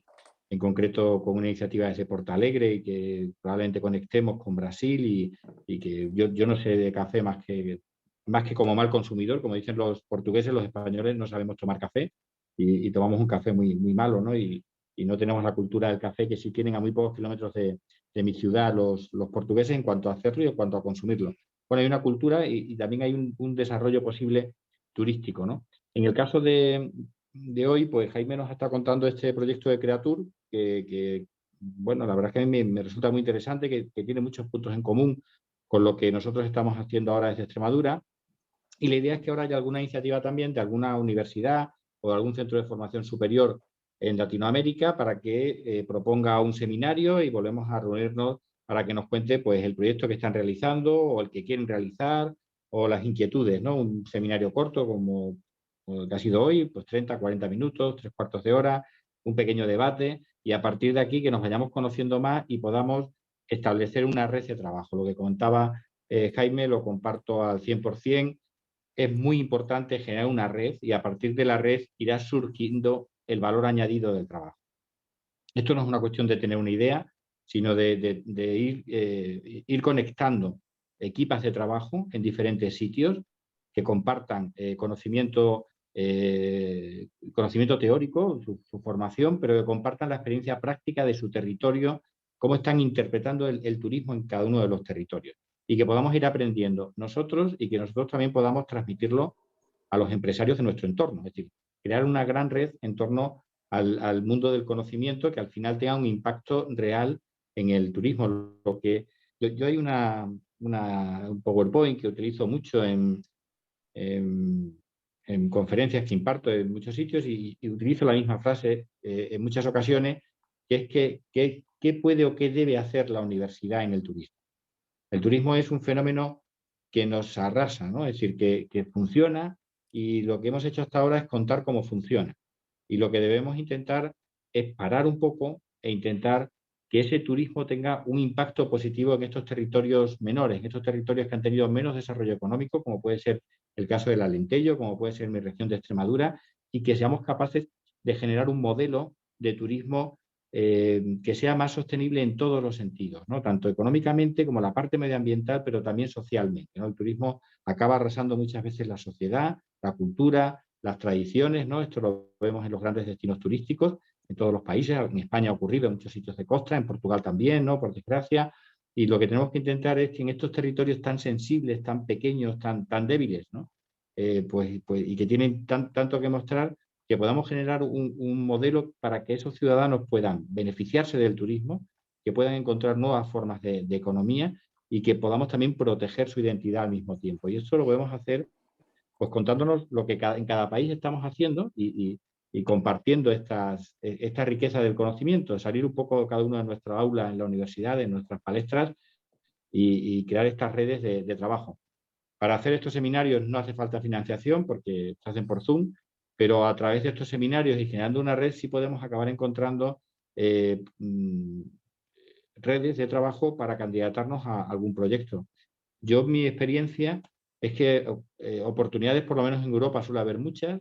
en concreto con una iniciativa desde Portalegre y que probablemente conectemos con Brasil y que yo no sé de café más que como mal consumidor, como dicen los portugueses, los españoles no sabemos tomar café y tomamos un café muy, muy malo, ¿no? Y no tenemos la cultura del café que sí tienen a muy pocos kilómetros de mi ciudad los portugueses en cuanto a hacerlo y en cuanto a consumirlo. Bueno, hay una cultura y también hay un desarrollo posible turístico, ¿no? En el caso de hoy, pues Jaime nos está contando este proyecto de Creatur, que bueno, la verdad es que a mí me resulta muy interesante, que tiene muchos puntos en común con lo que nosotros estamos haciendo ahora desde Extremadura. Y la idea es que ahora haya alguna iniciativa también de alguna universidad o de algún centro de formación superior en Latinoamérica para que proponga un seminario y volvemos a reunirnos para que nos cuente pues, el proyecto que están realizando o el que quieren realizar o las inquietudes, ¿no? Un seminario corto como el que ha sido hoy, pues 30, 40 minutos, 3/4 de hora, un pequeño debate y a partir de aquí que nos vayamos conociendo más y podamos establecer una red de trabajo. Lo que comentaba Jaime lo comparto al 100%. es muy importante generar una red y a partir de la red irá surgiendo el valor añadido del trabajo. Esto no es una cuestión de tener una idea, sino de ir conectando equipas de trabajo en diferentes sitios que compartan conocimiento teórico, su formación, pero que compartan la experiencia práctica de su territorio, cómo están interpretando el turismo en cada uno de los territorios. Y que podamos ir aprendiendo nosotros y que nosotros también podamos transmitirlo a los empresarios de nuestro entorno. Es decir, crear una gran red en torno al mundo del conocimiento que al final tenga un impacto real en el turismo. Yo hay un PowerPoint que utilizo mucho en conferencias que imparto en muchos sitios y utilizo la misma frase en muchas ocasiones, que es qué puede o qué debe hacer la universidad en el turismo. El turismo es un fenómeno que nos arrasa, ¿no? Es decir, que funciona y lo que hemos hecho hasta ahora es contar cómo funciona. Y lo que debemos intentar es parar un poco e intentar que ese turismo tenga un impacto positivo en estos territorios menores, en estos territorios que han tenido menos desarrollo económico, como puede ser el caso del Alentejo, como puede ser mi región de Extremadura, y que seamos capaces de generar un modelo de turismo que sea más sostenible en todos los sentidos, ¿no? Tanto económicamente como la parte medioambiental, pero también socialmente, ¿no? El turismo acaba arrasando muchas veces la sociedad, la cultura, las tradiciones, ¿no? Esto lo vemos en los grandes destinos turísticos, en todos los países, en España ha ocurrido en muchos sitios de costa, en Portugal también, ¿no? Por desgracia, y lo que tenemos que intentar es que en estos territorios tan sensibles, tan pequeños, tan débiles, ¿no? Y que tienen tanto que mostrar, que podamos generar un modelo para que esos ciudadanos puedan beneficiarse del turismo, que puedan encontrar nuevas formas de economía y que podamos también proteger su identidad al mismo tiempo. Y esto lo podemos hacer pues contándonos lo que en cada país estamos haciendo y compartiendo esta riqueza del conocimiento, salir un poco cada uno de nuestra aula en la universidad, en nuestras palestras y crear estas redes de trabajo. Para hacer estos seminarios no hace falta financiación porque se hacen por Zoom, pero a través de estos seminarios y generando una red sí podemos acabar encontrando redes de trabajo para candidatarnos a algún proyecto. Mi experiencia es que oportunidades, por lo menos en Europa, suele haber muchas,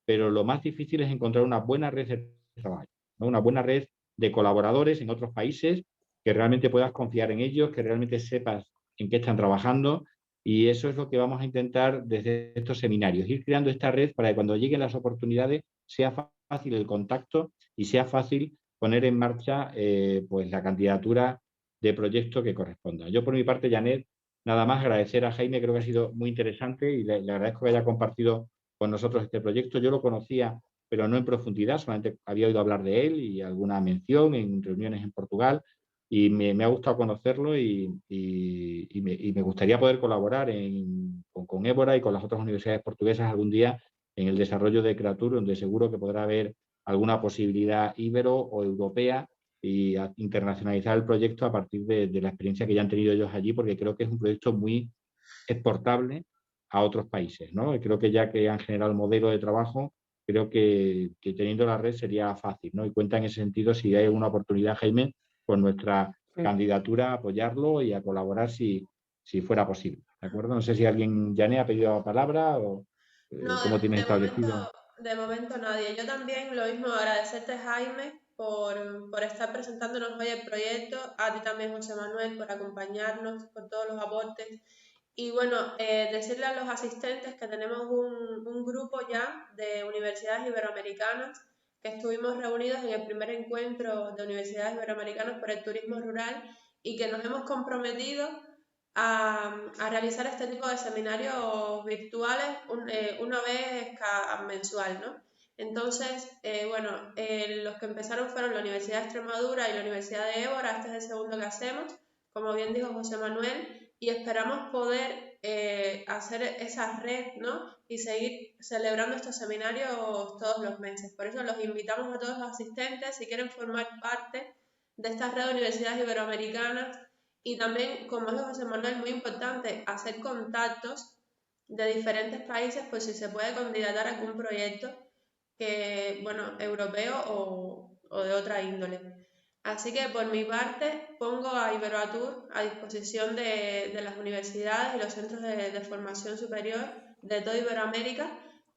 pero lo más difícil es encontrar una buena red de trabajo, ¿no? Una buena red de colaboradores en otros países, que realmente puedas confiar en ellos, que realmente sepas en qué están trabajando, y eso es lo que vamos a intentar desde estos seminarios, ir creando esta red para que cuando lleguen las oportunidades sea fácil el contacto y sea fácil poner en marcha pues la candidatura de proyecto que corresponda. Yo, por mi parte, Janet, nada más agradecer a Jaime, creo que ha sido muy interesante y le agradezco que haya compartido con nosotros este proyecto. Yo lo conocía, pero no en profundidad, solamente había oído hablar de él y alguna mención en reuniones en Portugal y me ha gustado conocerlo y me gustaría poder colaborar con Évora y con las otras universidades portuguesas algún día en el desarrollo de Creatur, donde seguro que podrá haber alguna posibilidad ibero o europea y internacionalizar el proyecto a partir de la experiencia que ya han tenido ellos allí, porque creo que es un proyecto muy exportable a otros países, ¿no? Y creo que ya que han generado el modelo de trabajo, creo que teniendo la red sería fácil, ¿no? Y cuenta en ese sentido, si hay una oportunidad, Jaime, con nuestra candidatura a apoyarlo y a colaborar si fuera posible, ¿de acuerdo? No sé si alguien, Jané, ha pedido la palabra o No, cómo tienes establecido. De momento nadie. Yo también lo mismo, agradecerte, Jaime, por estar presentándonos hoy el proyecto, a ti también, José Manuel, por acompañarnos, por todos los aportes. Y bueno, decirle a los asistentes que tenemos un grupo ya de universidades iberoamericanas, que estuvimos reunidos en el primer encuentro de universidades iberoamericanas por el turismo rural y que nos hemos comprometido a realizar este tipo de seminarios virtuales una vez mensual, ¿no? Entonces, bueno, los que empezaron fueron la Universidad de Extremadura y la Universidad de Évora. Este es el segundo que hacemos, como bien dijo José Manuel, y esperamos poder hacer esa red, ¿no? Y seguir celebrando estos seminarios todos los meses. Por eso los invitamos a todos los asistentes, si quieren formar parte de esta red de universidades iberoamericanas. Y también, como dijo José Manuel, muy importante hacer contactos de diferentes países, pues si se puede candidatar a algún proyecto que, bueno, europeo o de otra índole. Así que por mi parte pongo a Iberoatur a disposición de las universidades y los centros de formación superior de toda Iberoamérica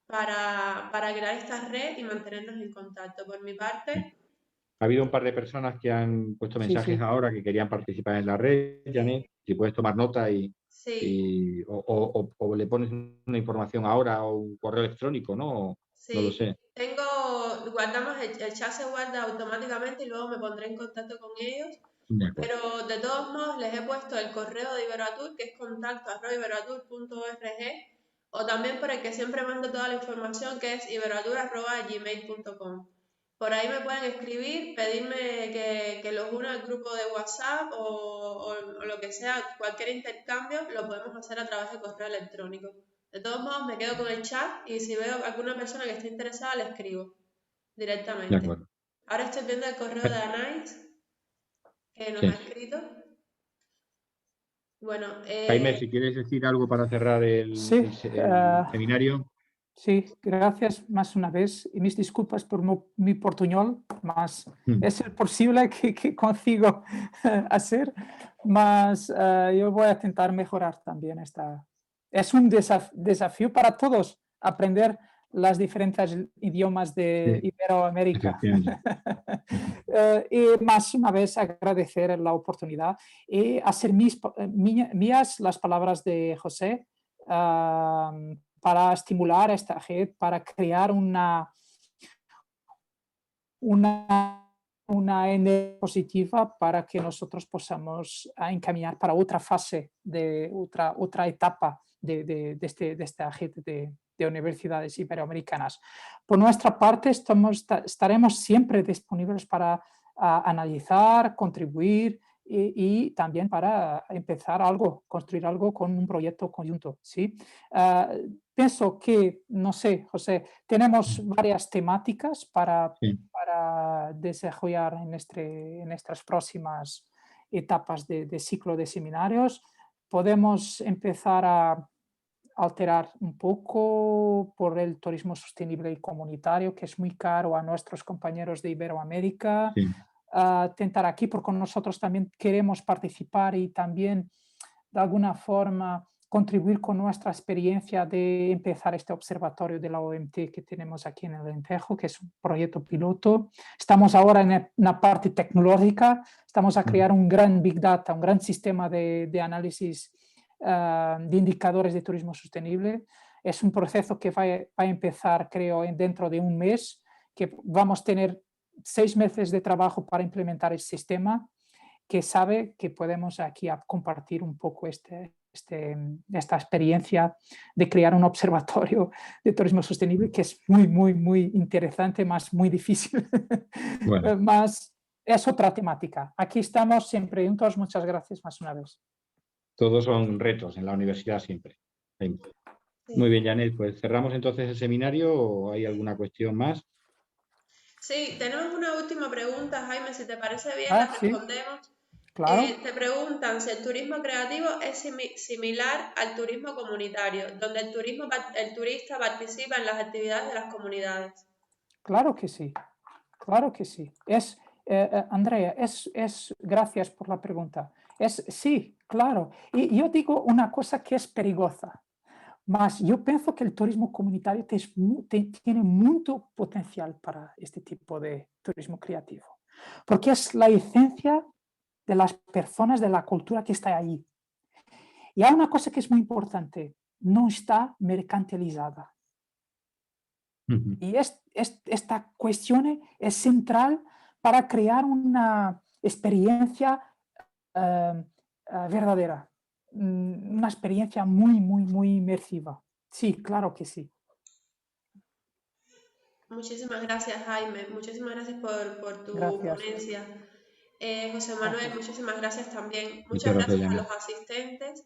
para crear esta red y mantenernos en contacto. Por mi parte... Ha habido un par de personas que han puesto mensajes ahora que querían participar en la red, Janet. Si puedes tomar nota o le pones una información ahora o un correo electrónico, ¿no? Sí, no lo sé. Guardamos el chat, se guarda automáticamente y luego me pondré en contacto con ellos. Pero de todos modos les he puesto el correo de Iberoatur, que es contacto@iberoatur.org, o también por el que siempre mando toda la información, que es iberoatur@gmail.com. Por ahí me pueden escribir, pedirme que los una al grupo de WhatsApp o lo que sea, cualquier intercambio lo podemos hacer a través de correo electrónico. De todos modos me quedo con el chat y si veo alguna persona que esté interesada le escribo directamente. De acuerdo. Ahora estoy viendo el correo de Anais que nos ha escrito. Bueno, Jaime, si quieres decir algo para cerrar el seminario. Sí, gracias más una vez y mis disculpas por mi portuñol, más es posible que consigo hacer, más yo voy a intentar mejorar también esta. Es un desafío para todos aprender los diferentes idiomas de Iberoamérica. Y más una vez agradecer la oportunidad y hacer mías las palabras de José para estimular esta red, para crear una energía positiva para que nosotros podamos encaminar para otra fase, de otra etapa de esta red de universidades iberoamericanas. Por nuestra parte, estaremos siempre disponibles para analizar, contribuir y también para empezar algo, construir algo con un proyecto conjunto, ¿sí? Pienso que, no sé, José, tenemos varias temáticas para desarrollar en estas próximas etapas de ciclo de seminarios. Podemos empezar a alterar un poco por el turismo sostenible y comunitario, que es muy caro a nuestros compañeros de Iberoamérica. Tentar aquí, porque nosotros también queremos participar y también de alguna forma contribuir con nuestra experiencia de empezar este observatorio de la OMT que tenemos aquí en el Alentejo, que es un proyecto piloto. Estamos ahora en la parte tecnológica, estamos a crear un gran Big Data, un gran sistema de análisis de indicadores de turismo sostenible. Es un proceso que va a empezar, creo, dentro de un mes, que vamos a tener 6 meses de trabajo para implementar el sistema, que sabe que podemos aquí compartir un poco esta experiencia de crear un observatorio de turismo sostenible, que es muy, muy, muy interesante, más muy difícil. Bueno. Más es otra temática. Aquí estamos siempre juntos. Muchas gracias más una vez. Todos son retos en la universidad siempre. Sí. Muy bien, Janet, pues cerramos entonces el seminario o hay alguna cuestión más. Sí, tenemos una última pregunta, Jaime, si te parece bien, la respondemos. Sí. Claro. Te preguntan si el turismo creativo es similar al turismo comunitario, donde el turista participa en las actividades de las comunidades. Claro que sí, claro que sí. Andrea, gracias por la pregunta. Sí, claro. Y yo digo una cosa que es peligrosa, mas yo pienso que el turismo comunitario tiene mucho potencial para este tipo de turismo creativo, porque es la esencia de las personas, de la cultura que está ahí. Y hay una cosa que es muy importante, no está mercantilizada. Y esta cuestión es central para crear una experiencia verdadera, una experiencia muy, muy, muy inmersiva. Sí, claro que sí. Muchísimas gracias, Jaime. Muchísimas gracias por tu ponencia. José Manuel, muchísimas gracias también. Muchas gracias a los asistentes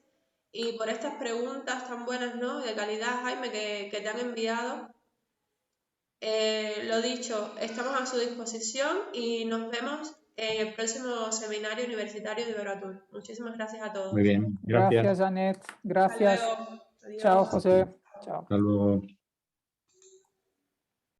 y por estas preguntas tan buenas, ¿no? De calidad, Jaime, que te han enviado. Lo dicho, estamos a su disposición y nos vemos en el próximo seminario universitario de Iberoatur. Muchísimas gracias a todos. Muy bien, gracias Janet. Gracias. Hasta luego. Adiós. Chao, José. Chao. Hasta luego.